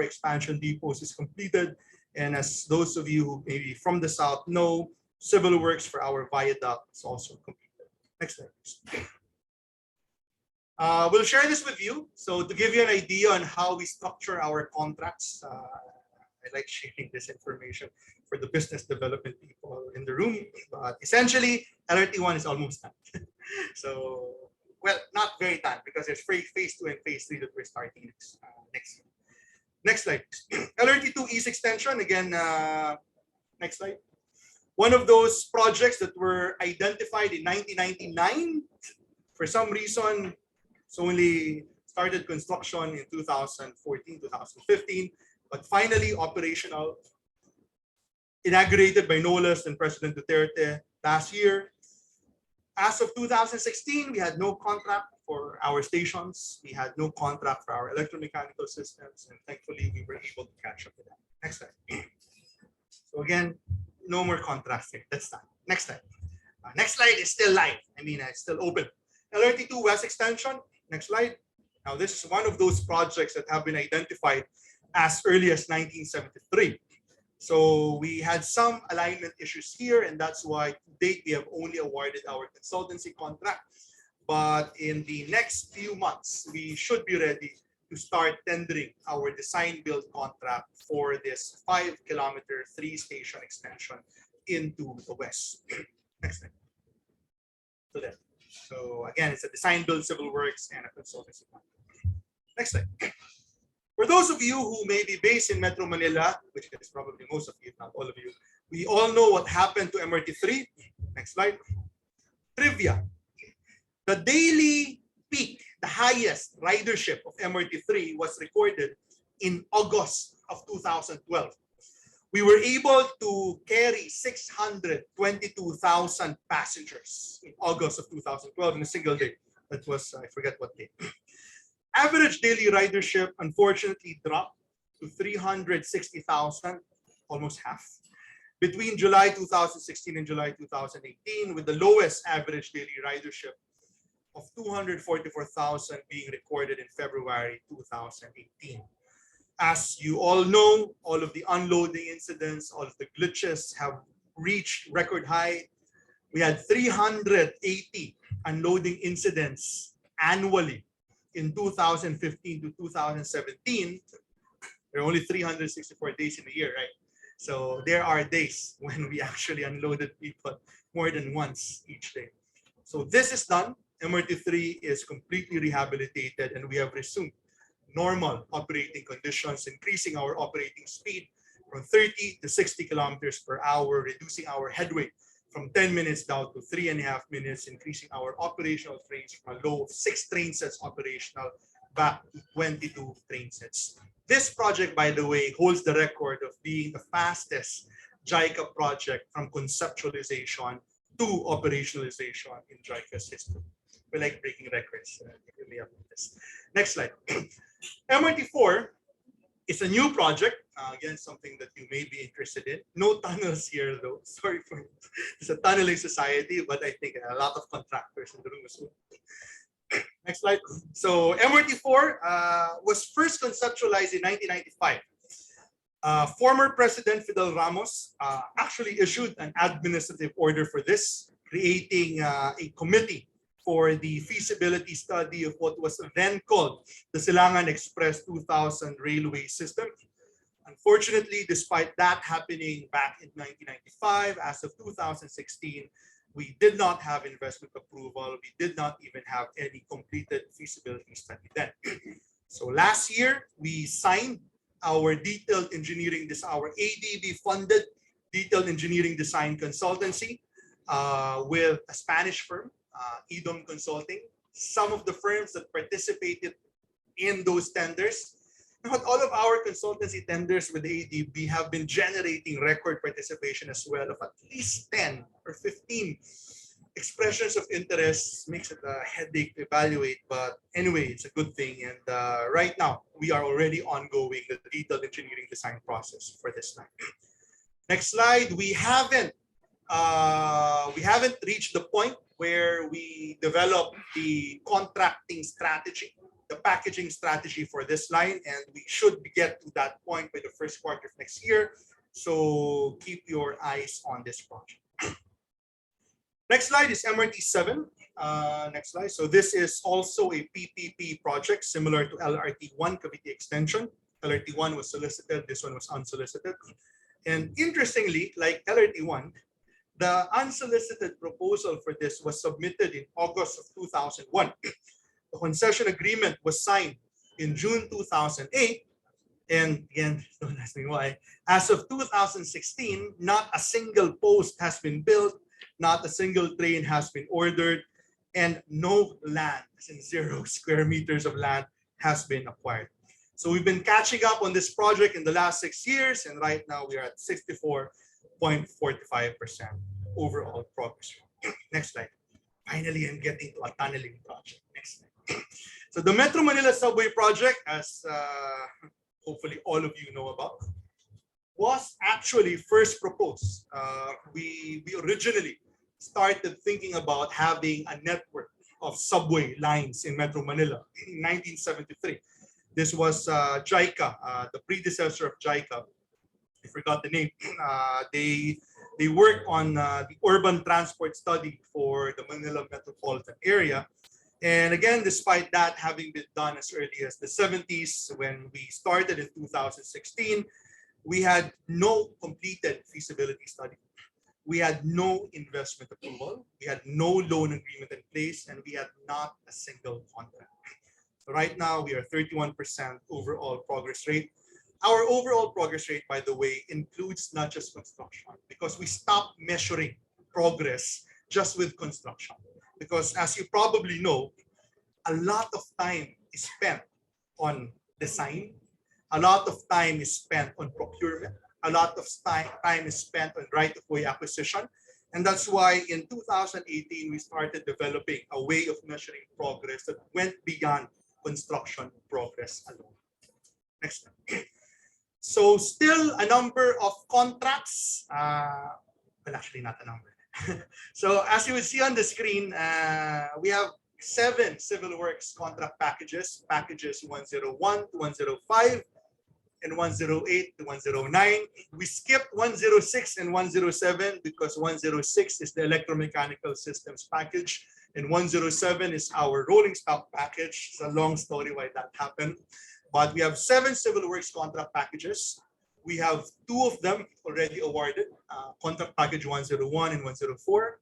expansion depots is completed. And as those of you who maybe from the south know, civil works for our viaduct is also completed. Next slide, please. We'll share this with you. So to give you an idea on how we structure our contracts, I like sharing this information for the business development people in the room. But essentially, LRT1 is almost done. So, well, not very done because there's phase 2 and phase 3 that we're starting next year. Next slide. LRT2 East Extension, again, next slide. One of those projects that were identified in 1999. For some reason, it's only started construction in 2014, 2015, but finally operational, inaugurated by no less than President Duterte last year. As of 2016, we had no contract for our stations. We had no contract for our electromechanical systems, and thankfully we were able to catch up with that. Next slide. So again, no more contracts here. That's done. Next slide. Next slide is still live. I mean, it's still open. LRT2 West Extension. Next slide. Now, this is one of those projects that have been identified as early as 1973. So we had some alignment issues here, and that's why to date we have only awarded our consultancy contract. But in the next few months, we should be ready to start tendering our design build contract for this 5-kilometer 3-station extension into the west. Next slide. So again, it's a design build civil works and a consultancy contract. Next slide. For those of you who may be based in Metro Manila, which is probably most of you, if not all of you, we all know what happened to MRT3. Next slide. Trivia. The daily peak, the highest ridership of MRT3 was recorded in August of 2012. We were able to carry 622,000 passengers in August of 2012 in a single day. That was, I forget what day. Average daily ridership unfortunately dropped to 360,000, almost half, between July 2016 and July 2018, with the lowest average daily ridership of 244,000 being recorded in February 2018. As you all know, all of the unloading incidents, all of the glitches have reached record high. We had 380 unloading incidents annually in 2015 to 2017. There are only 364 days in a year, right? So there are days when we actually unloaded people more than once each day. So this is done. MRT3 is completely rehabilitated, and we have resumed normal operating conditions, increasing our operating speed from 30 to 60 kilometers per hour, reducing our headway from 10 minutes down to 3.5 minutes, increasing our operational trains from a low of 6 train sets operational back to 22 train sets. This project, by the way, holds the record of being the fastest JICA project from conceptualization to operationalization in JICA's history. We're like breaking records. Really up with this. Next slide. MRT4 is a new project. Again, something that you may be interested in. No tunnels here, though. Sorry for it. It's a tunneling society, but I think a lot of contractors in the room as well. Next slide. So MRT4 was first conceptualized in 1995. Former President Fidel Ramos actually issued an administrative order for this, creating a committee for the feasibility study of what was then called the Silangan Express 2000 railway system. Unfortunately, despite that happening back in 1995, as of 2016, we did not have investment approval. We did not even have any completed feasibility study then. So last year, we signed our detailed engineering, our ADB funded detailed engineering design consultancy with a Spanish firm, EDOM Consulting. Some of the firms that participated in those tenders, not all of our consultancy tenders with ADB have been generating record participation as well of at least 10 or 15 expressions of interest. Makes it a headache to evaluate, but anyway, it's a good thing. And right now, we are already ongoing the detailed engineering design process for this line. Next slide. We haven't reached the point where we develop the contracting strategy, the packaging strategy for this line, and we should get to that point by the first quarter of next year. So keep your eyes on this project. Next slide is MRT7. Next slide. So this is also a PPP project similar to LRT1 Cavite Extension. LRT1 was solicited, this one was unsolicited. And interestingly, like LRT1, the unsolicited proposal for this was submitted in August of 2001. The concession agreement was signed in June 2008. And again, don't ask me why. As of 2016, not a single post has been built, not a single train has been ordered, and no land, as in 0 square meters of land, has been acquired. So we've been catching up on this project in the last 6 years, and right now we are at 64.45% overall progress. Next slide. Finally, I'm getting to a tunneling project. Next slide. So the Metro Manila subway project, as hopefully all of you know about, was actually first proposed. We originally started thinking about having a network of subway lines in Metro Manila in 1973. This was JICA, the predecessor of JICA. I forgot the name. They worked on the urban transport study for the Manila metropolitan area. And again, despite that having been done as early as the 70s, when we started in 2016, we had no completed feasibility study. We had no investment approval. We had no loan agreement in place, and we had not a single contract. So right now, we are 31% overall progress rate. Our overall progress rate, by the way, includes not just construction, because we stopped measuring progress just with construction. Because as you probably know, a lot of time is spent on design, a lot of time is spent on procurement, a lot of time is spent on right-of-way acquisition. And that's why in 2018, we started developing a way of measuring progress that went beyond construction progress alone. Next slide. So still a number of contracts, well, actually not a number. So as you will see on the screen, we have 7 civil works contract packages, packages 101 to 105 and 108 to 109. We skipped 106 and 107 because 106 is the electromechanical systems package and 107 is our rolling stock package. It's a long story why that happened. But we have 7 civil works contract packages. We have 2 of them already awarded, contract package 101 and 104.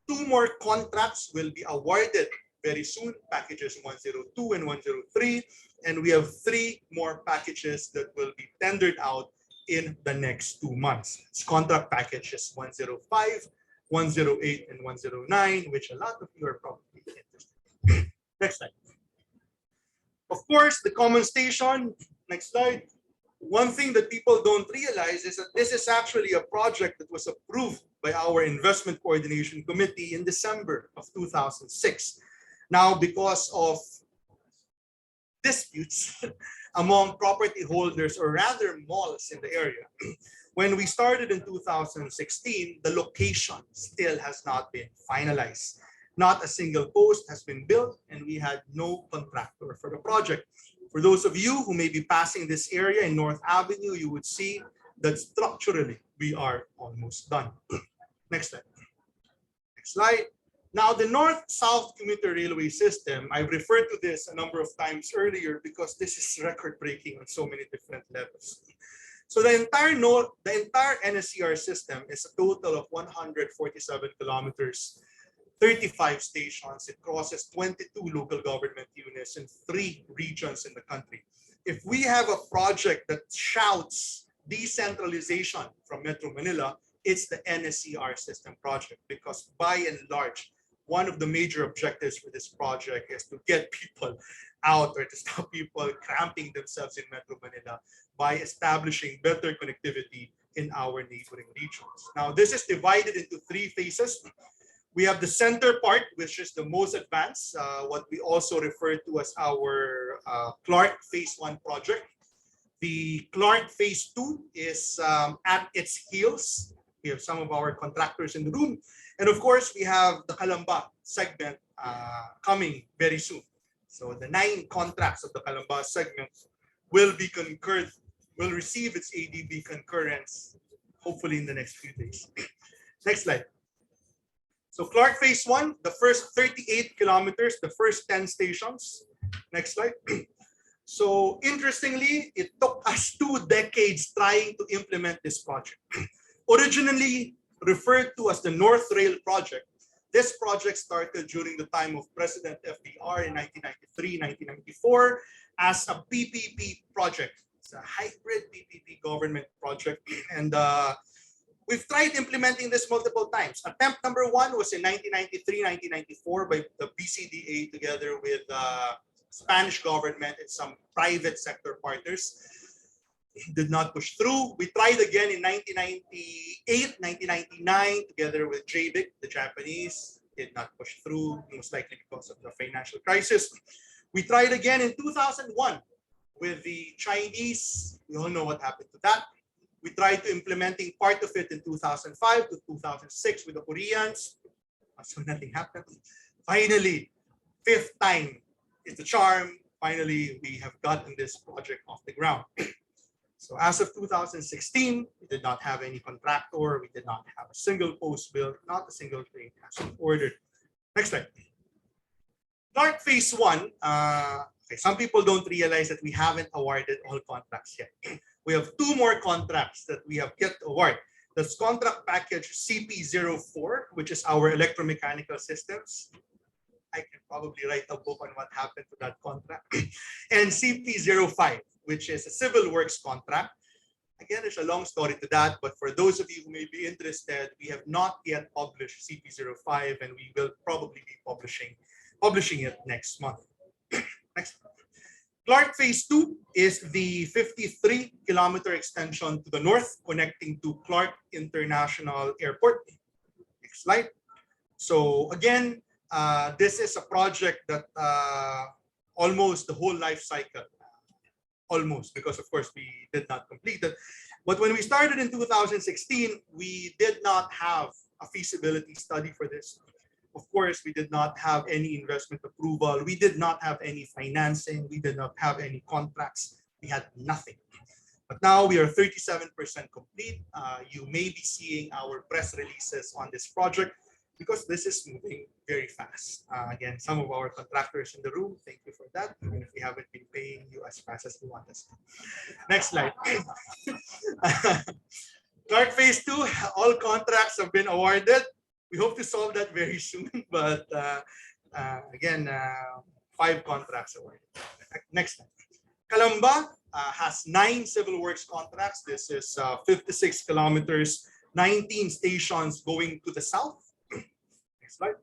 2 more contracts will be awarded very soon, packages 102 and 103. And we have 3 more packages that will be tendered out in the next 2 months. It's contract packages 105, 108, and 109, which a lot of you are probably interested in. Next slide. Of course, the common station, next slide. One thing that people don't realize is that this is actually a project that was approved by our Investment Coordination Committee in December of 2006. Now, because of disputes among property holders, or rather malls in the area, when we started in 2016, the location still has not been finalized. Not a single post has been built, and we had no contractor for the project. For those of you who may be passing this area in North Avenue, you would see that structurally we are almost done. Next slide. Next slide. Now, the North-South commuter railway system, I've referred to this a number of times earlier because this is record-breaking on so many different levels. So the entire NSCR system is a total of 147 kilometers, 35 stations. It crosses 22 local government units in 3 regions in the country. If we have a project that shouts decentralization from Metro Manila, it's the NSCR system project, because by and large, one of the major objectives for this project is to get people out, or to stop people cramping themselves in Metro Manila by establishing better connectivity in our neighboring regions. Now, this is divided into 3 phases. We have the center part, which is the most advanced, what we also refer to as our Clark Phase 1 project. The Clark Phase 2 is at its heels. We have some of our contractors in the room. And of course, we have the Calamba segment coming very soon. So the 9 contracts of the Calamba segment will be concurred, will receive its ADB concurrence, hopefully in the next few days. Next slide. So Clark Phase 1, the first 38 kilometers, the first 10 stations. Next slide. So interestingly, it took us 2 decades trying to implement this project. Originally referred to as the North Rail Project, this project started during the time of President FDR in 1993-1994 as a PPP project. It's a hybrid PPP government project. And we've tried implementing this multiple times. Attempt number 1 was in 1993-1994 by the BCDA together with Spanish government and some private sector partners. Did not push through. We tried again in 1998, 1999 together with JBIC, the Japanese. Did not push through, most likely because of the financial crisis. We tried again in 2001 with the Chinese. We all know what happened to that. We tried to implementing part of it in 2005 to 2006 with the Koreans. So nothing happened. Finally, 5th time is the charm. Finally, we have gotten this project off the ground. So as of 2016, we did not have any contractor. We did not have a single post built, not a single train has been ordered. Next slide. Clark Phase 1, okay, some people don't realize that we haven't awarded all contracts yet. We have 2 more contracts that we have yet to award. That's contract package CP04, which is our electromechanical systems. I can probably write a book on what happened to that contract. And CP05, which is a civil works contract. Again, there's a long story to that, but for those of you who may be interested, we have not yet published CP05, and we will probably be publishing it next month. Next. Clark Phase 2 is the 53-kilometer extension to the north, connecting to Clark International Airport. Next slide. So again, this is a project that almost the whole life cycle, almost, because of course we did not complete it. But when we started in 2016, we did not have a feasibility study for this. Of course, we did not have any investment approval. We did not have any financing. We did not have any contracts. We had nothing. But now we are 37% complete. You may be seeing our press releases on this project because this is moving very fast. Again, some of our contractors in the room, thank you for that, even if we haven't been paying you as fast as you want us to. Next slide. Clark Phase 2, all contracts have been awarded. We hope to solve that very soon, but again, 5 contracts awarded. Next slide. Calamba has 9 civil works contracts. This is 56 kilometers, 19 stations going to the south. Next slide.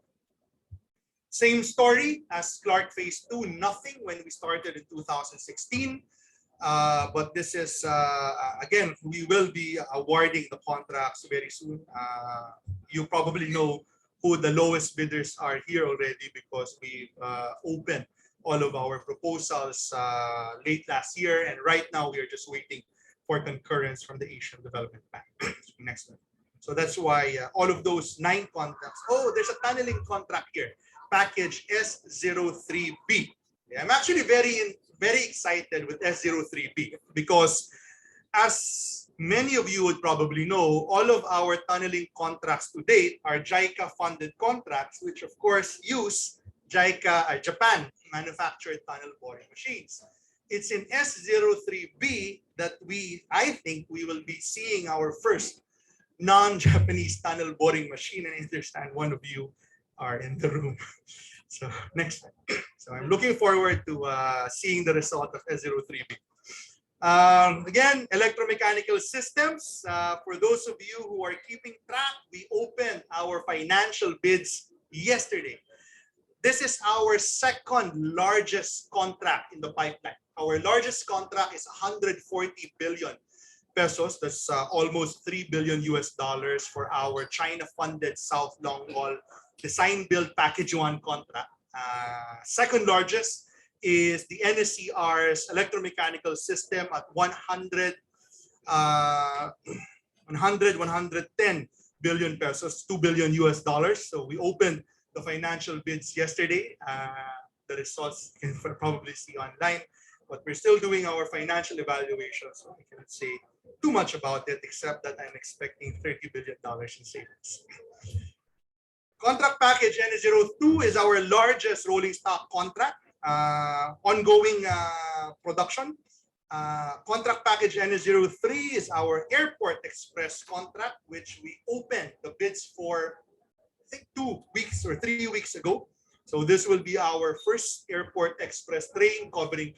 Same story as Clark Phase 2, nothing when we started in 2016. But this is, again, we will be awarding the contracts very soon. You probably know who the lowest bidders are here already because we opened all of our proposals late last year. And right now we are just waiting for concurrence from the Asian Development Bank. Next one. So that's why all of those 9 contracts. Oh, there's a tunneling contract here. Package S03B. Yeah, I'm actually very excited with S03B because as many of you would probably know, all of our tunneling contracts to date are JICA funded contracts, which of course use JICA, Japan manufactured tunnel boring machines. It's in S03B that I think we will be seeing our first non-Japanese tunnel boring machine, and I understand one of you are in the room. So next slide. So I'm looking forward to seeing the result of S03B. Again, electromechanical systems. For those of you who are keeping track, we opened our financial bids yesterday. This is our second largest contract in the pipeline. Our largest contract is 140 billion pesos. That's almost $3 billion for our China-funded South Long Haul Design Build Package 1 contract. Second largest is the NSCR's electromechanical system at 110 billion pesos, $2 billion. So we opened the financial bids yesterday. The results you can probably see online, but we're still doing our financial evaluation, so I cannot say too much about it, except that I'm expecting $30 billion in savings. Contract package N02 is our largest rolling stock contract, ongoing production. Contract package N03 is our Airport Express contract, which we opened the bids for, I think 2 weeks or 3 weeks ago. So this will be our first Airport Express train covering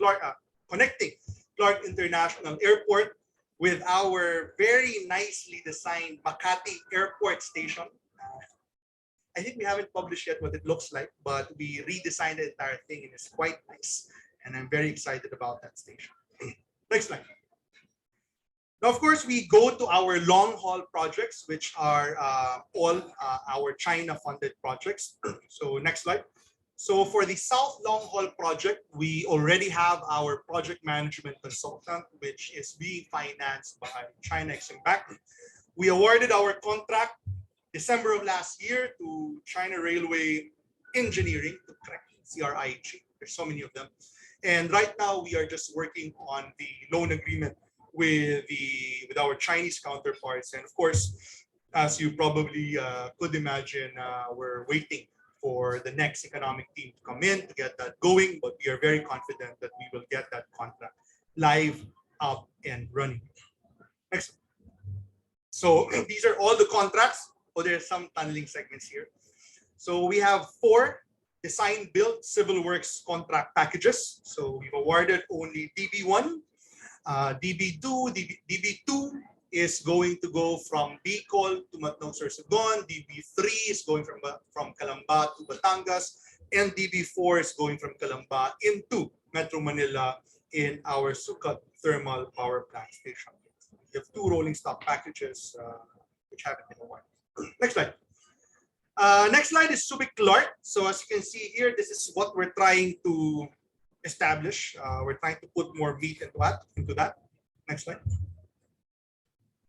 connecting Clark International Airport with our very nicely designed Makati Airport Station. I think we haven't published yet what it looks like, but we redesigned the entire thing and it's quite nice. And I'm very excited about that station. Next slide. Now, of course, we go to our long haul projects, which are all our China funded projects. So next slide. So for the South Long Haul project, we already have our project management consultant, which is being financed by China Exim Bank. We awarded our contract December of last year to China Railway Engineering, to correct CRIG. There's so many of them. And right now we are just working on the loan agreement with our Chinese counterparts. And of course, as you probably could imagine, we're waiting for the next economic team to come in to get that going. But we are very confident that we will get that contract live, up and running. Next. So these are all the contracts. Oh, there's some tunneling segments here. So we have 4 design build civil works contract packages. So we've awarded only DB1, DB2. DB2 is going to go from Bicol to Matnog Sorsogon. DB3 is going from Calamba to Batangas, and DB4 is going from Calamba into Metro Manila in our Sucat thermal power plant station. We have 2 rolling stock packages which haven't been awarded. Next slide. Next slide is Subic Clark. So as you can see here, this is what we're trying to establish. We're trying to put more meat into that. Next slide.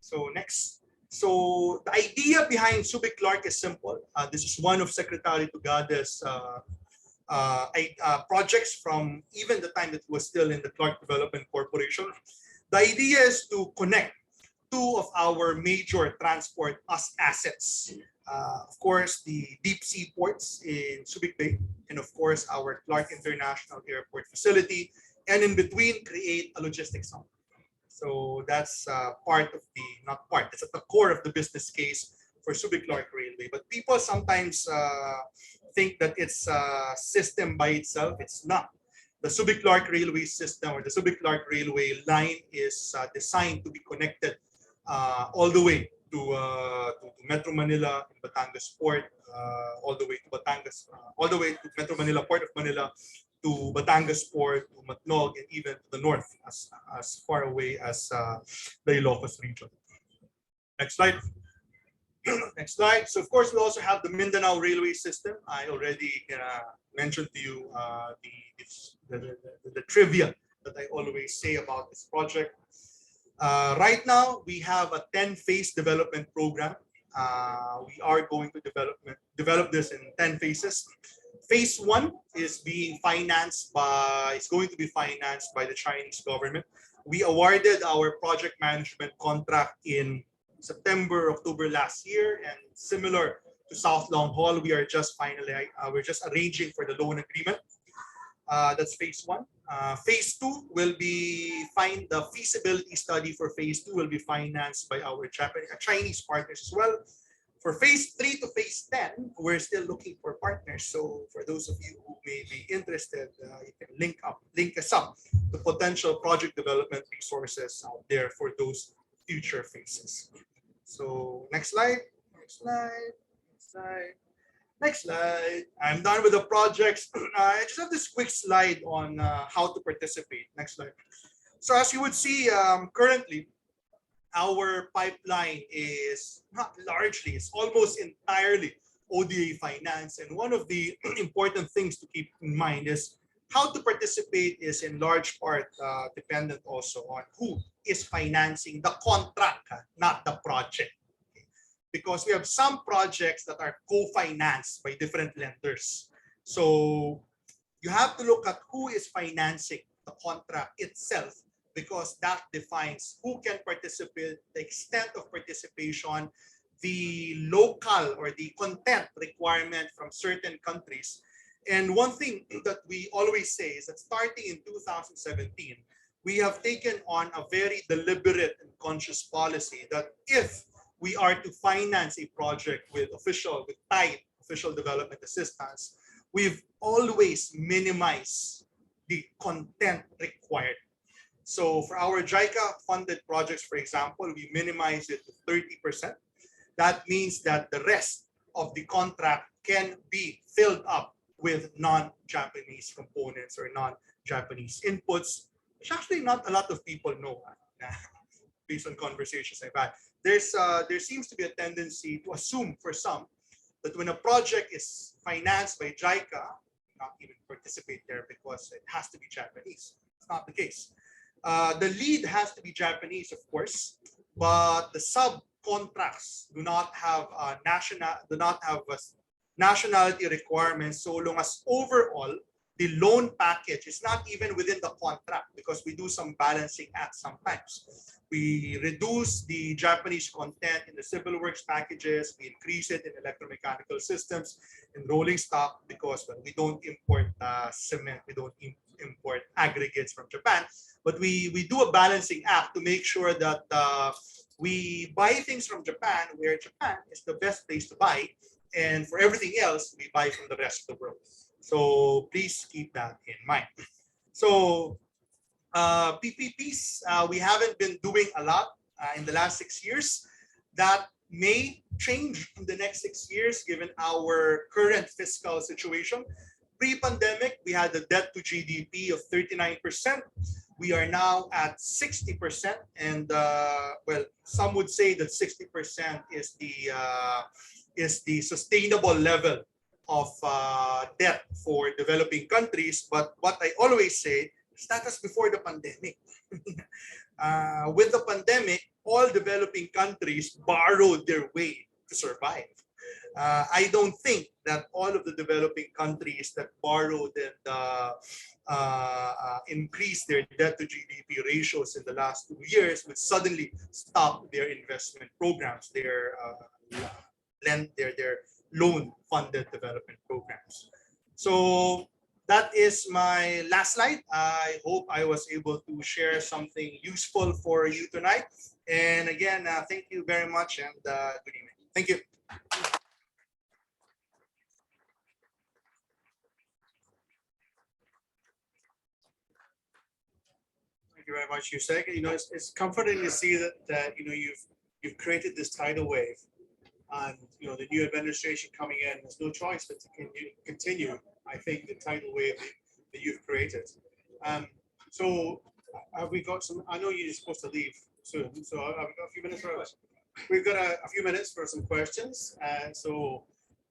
So next. So the idea behind Subic Clark is simple. This is one of Secretary Tugade's projects from even the time it was still in the Clark Development Corporation. The idea is to connect 2 of our major transport assets. Of course, the deep sea ports in Subic Bay, and of course, our Clark International Airport facility, and in between, create a logistics hub. So that's that's at the core of the business case for Subic Clark Railway. But people sometimes think that it's a system by itself. It's not. The Subic Clark Railway system or the Subic Clark Railway line is designed to be connected all the way to Metro Manila, Batangas Port, all the way to Metro Manila, Port of Manila, to Batangas Port, to Matnog, and even to the north, as far away as the Ilocos region. Next slide. Next slide. So of course, we also have the Mindanao Railway System. I already mentioned to you the trivia that I always say about this project. Right now, we have a 10-phase development program. We are going to develop this in 10 phases. Phase 1 is going to be financed by the Chinese government. We awarded our project management contract in September, October last year, and similar to South Long Haul, we're just arranging for the loan agreement. That's phase 1. Phase 2 will be the feasibility study for phase 2 will be financed by our Chinese partners as well. For phase 3 to phase 10, we're still looking for partners. So for those of you who may be interested, you can link us up to potential project development resources out there for those future phases. So next slide, next slide, next slide. Next slide. I'm done with the projects. I just have this quick slide on how to participate. Next slide. So as you would see, currently, our pipeline is not largely, it's almost entirely ODA finance. And one of the important things to keep in mind is how to participate is in large part dependent also on who is financing the contract, not the project. Because we have some projects that are co-financed by different lenders. So you have to look at who is financing the contract itself, because that defines who can participate, the extent of participation, the local or the content requirement from certain countries. And one thing that we always say is that starting in 2017, we have taken on a very deliberate and conscious policy that if we are to finance a project with tight official development assistance, we've always minimized the content required. So for our JICA funded projects, for example, we minimize it to 30%. That means that the rest of the contract can be filled up with non-Japanese components or non-Japanese inputs, which actually not a lot of people know. Based on conversations I've had, there seems to be a tendency to assume for some that when a project is financed by JICA, not even participate there because it has to be Japanese. It's not the case. The lead has to be Japanese, of course, but the subcontracts do not have nationality requirements, so long as overall the loan package is not even within the contract, because we do some balancing act sometimes. We reduce the Japanese content in the civil works packages. We increase it in electromechanical systems and rolling stock, because we don't import cement, we don't import aggregates from Japan. But we do a balancing act to make sure that we buy things from Japan, where Japan is the best place to buy. And for everything else, we buy from the rest of the world. So please keep that in mind. So PPPs, we haven't been doing a lot in the last 6 years. That may change in the next 6 years given our current fiscal situation. Pre-pandemic, we had a debt to GDP of 39%. We are now at 60%, and well, some would say that 60% is the sustainable level of debt for developing countries. But what I always say is that was before the pandemic. With the pandemic, all developing countries borrowed their way to survive. I don't think that all of the developing countries that borrowed and increased their debt to GDP ratios in the last 2 years would suddenly stop their investment programs, their loan funded development programs. So that is my last slide. I hope I was able to share something useful for you tonight. And again, thank you very much, and good evening. Thank you. Thank you very much, Usec. It's comforting to see that you've created this tidal wave, and the new administration coming in has no choice but to continue. I think the tidal wave, that you've created. So have we got some? I know you're supposed to leave soon, so I've got a few minutes for us. We've got a few minutes for some questions. So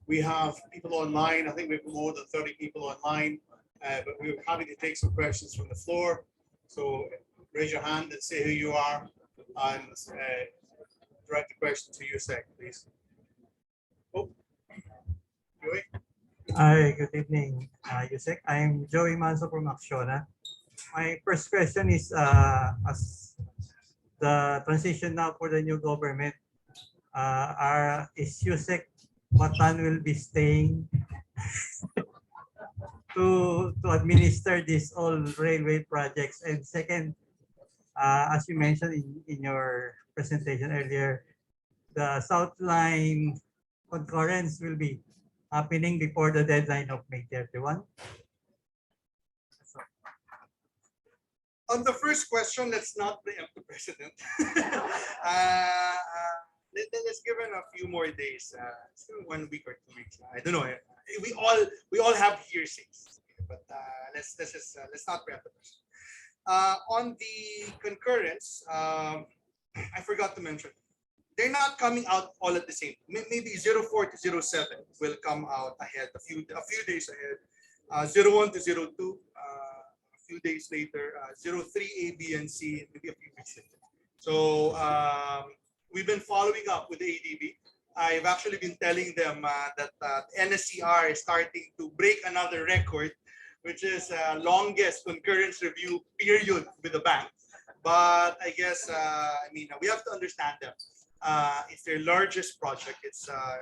we have people online. I think we have more than 30 people online, but we're happy to take some questions from the floor. So raise your hand and say who you are, and direct the question to Usec, please. Oh, Joey. Hi, good evening, Usec. I'm Joey Manso from Acciona. My first question is, as the transition now for the new government, is Usec Batan will be staying to administer these all railway projects? And second, as you mentioned in your presentation earlier, the South Line concurrence will be happening before the deadline of May 31. On the first question, let's not preempt the president. Let's give him a few more days, 1 week or 2 weeks. I don't know. We all have hearsays, but let's not preempt the president. On the concurrence, I forgot to mention, they're not coming out all at the same. Maybe 04 to 07 will come out ahead, a few days ahead. 01 to 02. Few days later, 03 A, B, and C, maybe a few weeks later. So we've been following up with the ADB. I've actually been telling them that NSCR is starting to break another record, which is longest concurrence review period with the bank. But I guess, we have to understand them. It's their largest project. It's a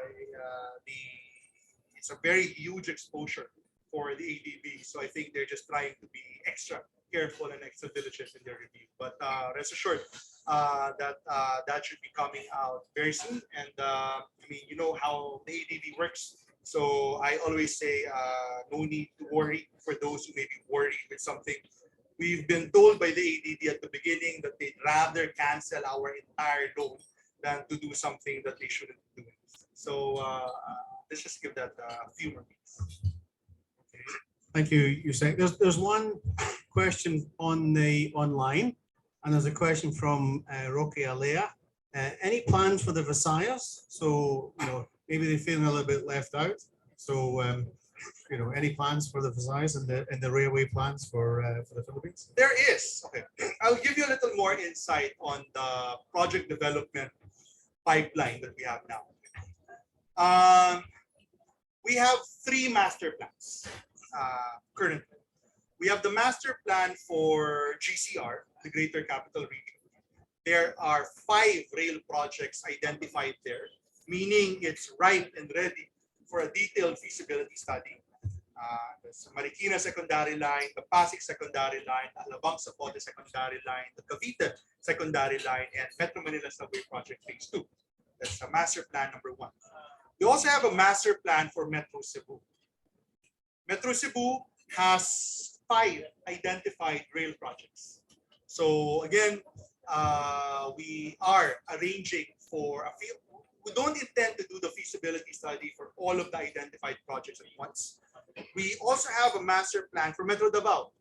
very huge exposure for the ADB. So I think they're just trying to be extra careful and extra diligent in their review. But rest assured that should be coming out very soon. And you know how the ADB works. So I always say no need to worry for those who may be worried with something. We've been told by the ADB at the beginning that they'd rather cancel our entire loan than to do something that they shouldn't be doing. So let's just give that a few more weeks. Thank you, Usec. There's one question on the online, and there's a question from Roque Alea. Any plans for the Visayas? So maybe they're feeling a little bit left out. So any plans for the Visayas and the railway plans for the Philippines? There is. Okay, I'll give you a little more insight on the project development pipeline that we have now. We have 3 master plans. Currently, we have the master plan for GCR, the Greater Capital Region. There are 5 rail projects identified there, meaning it's ripe and ready for a detailed feasibility study. The Marikina Secondary Line, the Pasig Secondary Line, the Alabang-Zapote Secondary Line, the Cavite Secondary Line, and Metro Manila Subway Project Phase 2. That's a master plan number 1. We also have a master plan for Metro Cebu. Metro Cebu has 5 identified rail projects. So again, we are arranging for a few. We don't intend to do the feasibility study for all of the identified projects at once. We also have a master plan for Metro Davao.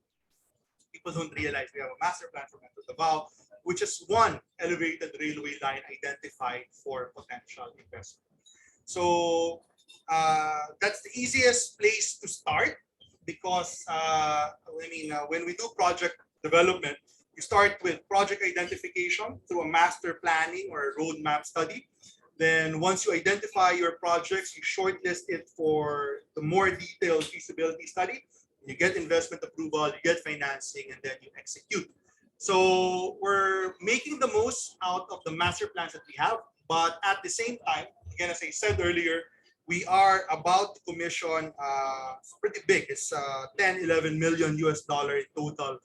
People don't realize we have a master plan for Metro Davao, which is 1 elevated railway line identified for potential investment. So that's the easiest place to start because when we do project development, you start with project identification through a master planning or a roadmap study. Then once you identify your projects, you shortlist it for the more detailed feasibility study. You get investment approval, you get financing, and then you execute. So we're making the most out of the master plans that we have, but at the same time, again, as I said earlier, we are about to commission pretty big. It's 10-11 million US dollar in total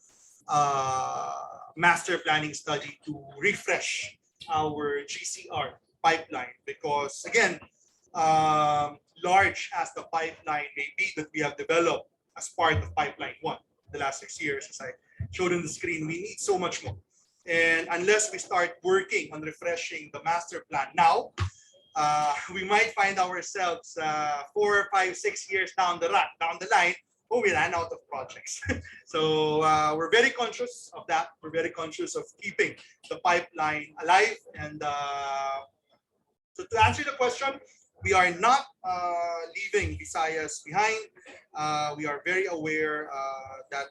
master planning study to refresh our GCR pipeline because again, large as the pipeline may be that we have developed as part of pipeline 1 the last 6 years, as I showed on the screen, we need so much more. And unless we start working on refreshing the master plan now, we might find ourselves 4, 5, 6 years down the line oh, we ran out of projects. So we're very conscious of that. We're very conscious of keeping the pipeline alive. And so to answer the question, we are not leaving Visayas behind. We are very aware that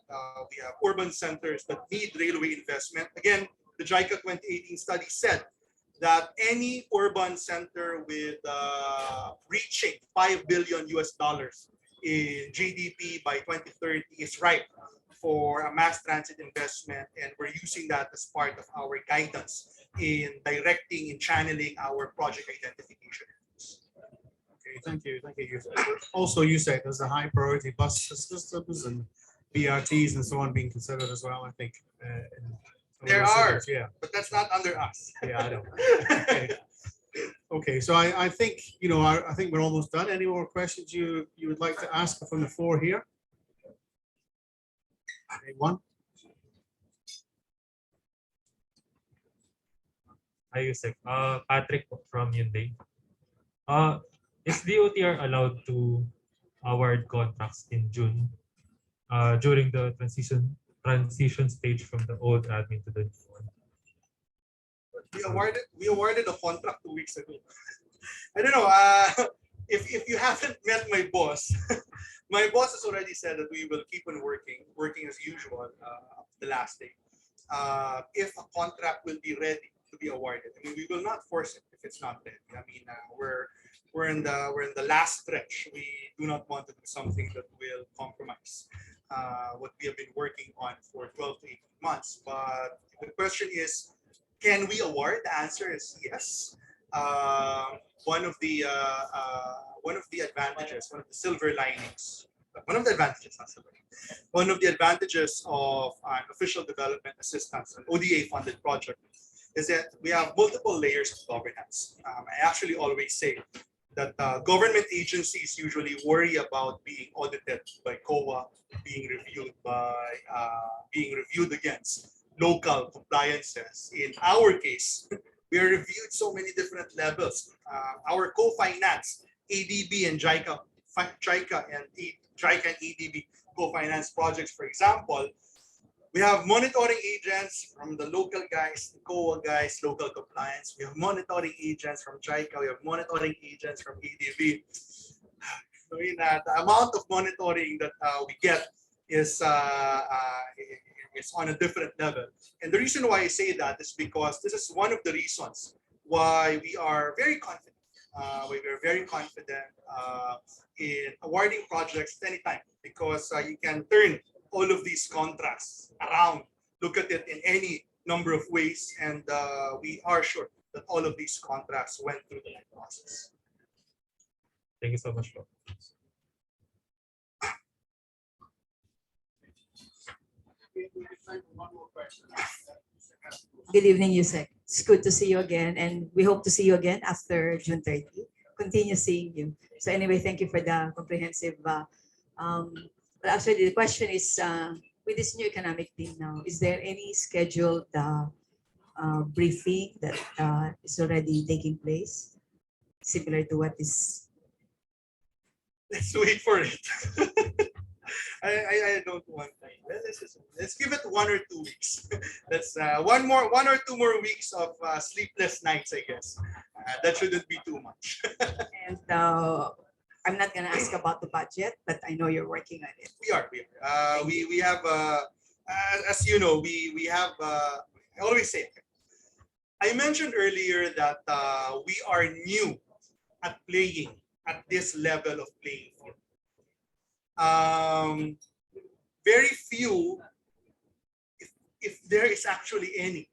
we have urban centers that need railway investment. Again, the JICA 2018 study said that any urban center with reaching $5 billion US in GDP by 2030 is ripe for a mass transit investment, and we're using that as part of our guidance in directing and channeling our project identification. Okay, thank you, Usec. Also, Usec, there's a high priority bus systems and BRTs and so on being considered as well, I think. In some of There those are, cities. Yeah, but that's not under us. yeah, I know. Okay. Okay, so I think, I think we're almost done. Any more questions you would like to ask from the floor here? Anyone? Hi, Usec. Patrick from Hyundai. Is DOTR allowed to award contracts in June during the transition stage from the old admin to the new one? We awarded a contract 2 weeks ago. I don't know. If you haven't met my boss, my boss has already said that we will keep on working as usual up to the last day. If a contract will be ready to be awarded, I mean, we will not force it if it's not ready. I mean, we're in the last stretch. We do not want to do something that will compromise what we have been working on for 12 to 18 months. But the question is, can we award? The answer is yes. One of the advantages, one of the silver linings, one of the advantages, not silver, one of the advantages of an official development assistance, an ODA funded project, is that we have multiple layers of governance. I actually always say that government agencies usually worry about being audited by COA, being reviewed against local compliances. In our case, we are reviewed so many different levels. Our co-finance, ADB and JICA and ADB co-finance projects, for example, we have monitoring agents from the local guys, the COA guys, local compliance. We have monitoring agents from JICA. We have monitoring agents from ADB. So in that, the amount of monitoring that we get is on a different level. And the reason why I say that is because this is one of the reasons why we are very confident. In awarding projects anytime, because you can turn all of these contracts around, look at it in any number of ways, and we are sure that all of these contracts went through the right process. Thank you so much, bro. Good evening, Usec. It's good to see you again, and we hope to see you again after June 30. Continue seeing you. So anyway, thank you for the comprehensive. But actually, the question is, with this new economic team now, is there any scheduled briefing that is already taking place, similar to what is? Let's wait for it. I don't want to. Let's give it 1 or 2 weeks. That's 1 or 2 more weeks of sleepless nights, I guess. That shouldn't be too much. And I'm not going to ask about the budget, but I know you're working on it. We are. We have, as you know, we have, I always say, I mentioned earlier that we are new at playing at this level of playing field. Very few, if there is actually any,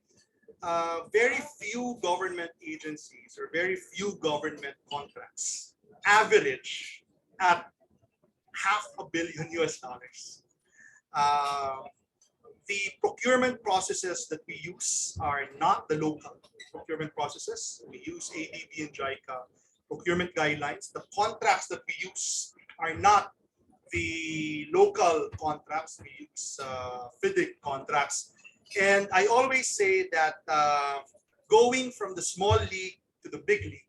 very few government agencies or very few government contracts average at $500 million US. The procurement processes that we use are not the local procurement processes. We use ADB and JICA procurement guidelines. The contracts that we use are not the local contracts. We use FIDIC contracts. And I always say that going from the small league to the big league,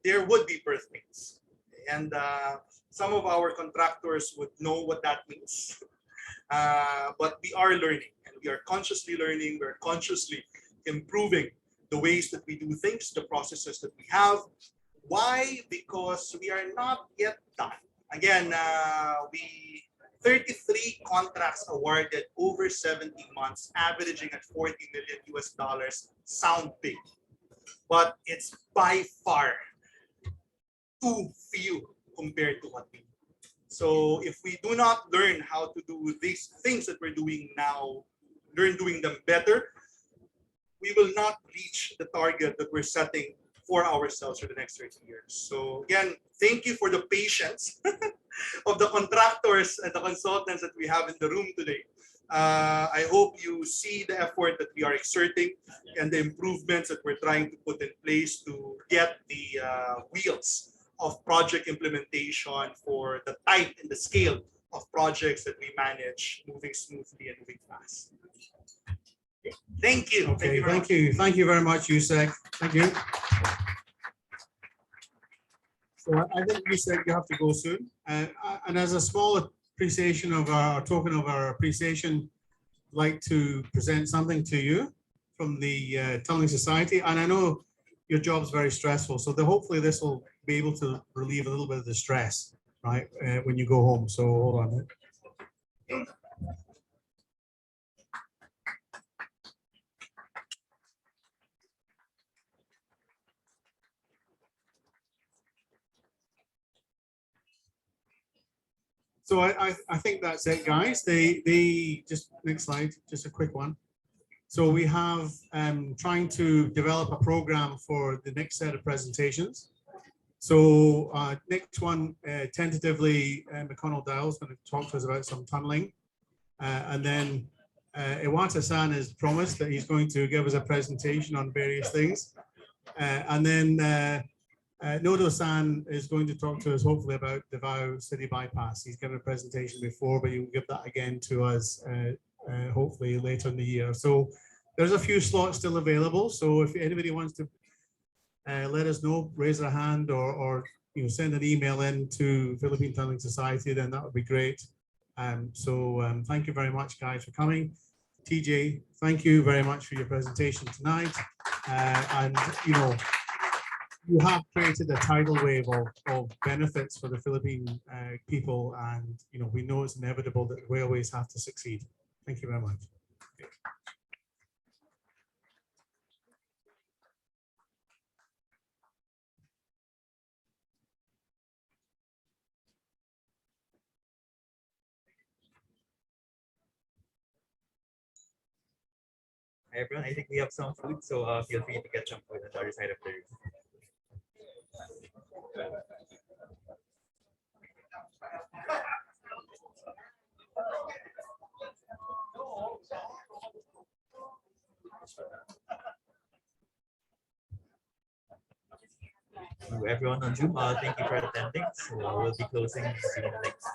there would be birth pains. And some of our contractors would know what that means. But we are learning, and we are consciously learning. We're consciously improving the ways that we do things, the processes that we have. Why? Because we are not yet done. Again, we 33 contracts awarded over 70 months, averaging at 40 million US dollars. Sound big, but it's by far too few compared to what we do. So if we do not learn how to do these things that we're doing now, learn doing them better, we will not reach the target that we're setting for ourselves for the next 30 years. So again, thank you for the patience of the contractors and the consultants that we have in the room today. I hope you see the effort that we are exerting and the improvements that we're trying to put in place to get the wheels of project implementation for the type and the scale of projects that we manage moving smoothly and moving fast. Okay. Thank you. Okay, very much. thank you. Thank you very much, Usec. Thank you. So I think you said you have to go soon. And as a small appreciation of our token of our appreciation, I'd like to present something to you from the Tunneling Society. And I know your job's very stressful, so hopefully this will be able to relieve a little bit of the stress, right, when you go home. So hold on a minute. So I think that's it, guys. They just next slide, just a quick one. So we have trying to develop a program for the next set of presentations. So next one, tentatively, McConnell Dowell is going to talk to us about some tunneling. And then Iwata-san has promised that he's going to give us a presentation on various things. And then Nodo-san is going to talk to us hopefully about the Davao City Bypass. He's given a presentation before, but he'll give that again to us hopefully later in the year. So there's a few slots still available. So if anybody wants to let us know, raise a hand or send an email in to Philippine Tunneling Society, then that would be great. Thank you very much, guys, for coming. TJ, thank you very much for your presentation tonight. You have created a tidal wave of benefits for the Philippine people, and we know it's inevitable that railways have to succeed. Thank you very much. Hi everyone, I think we have some food, so feel free to get some food on the other side of the room. To everyone on Zoom, thank you for attending. So we'll be closing soon next.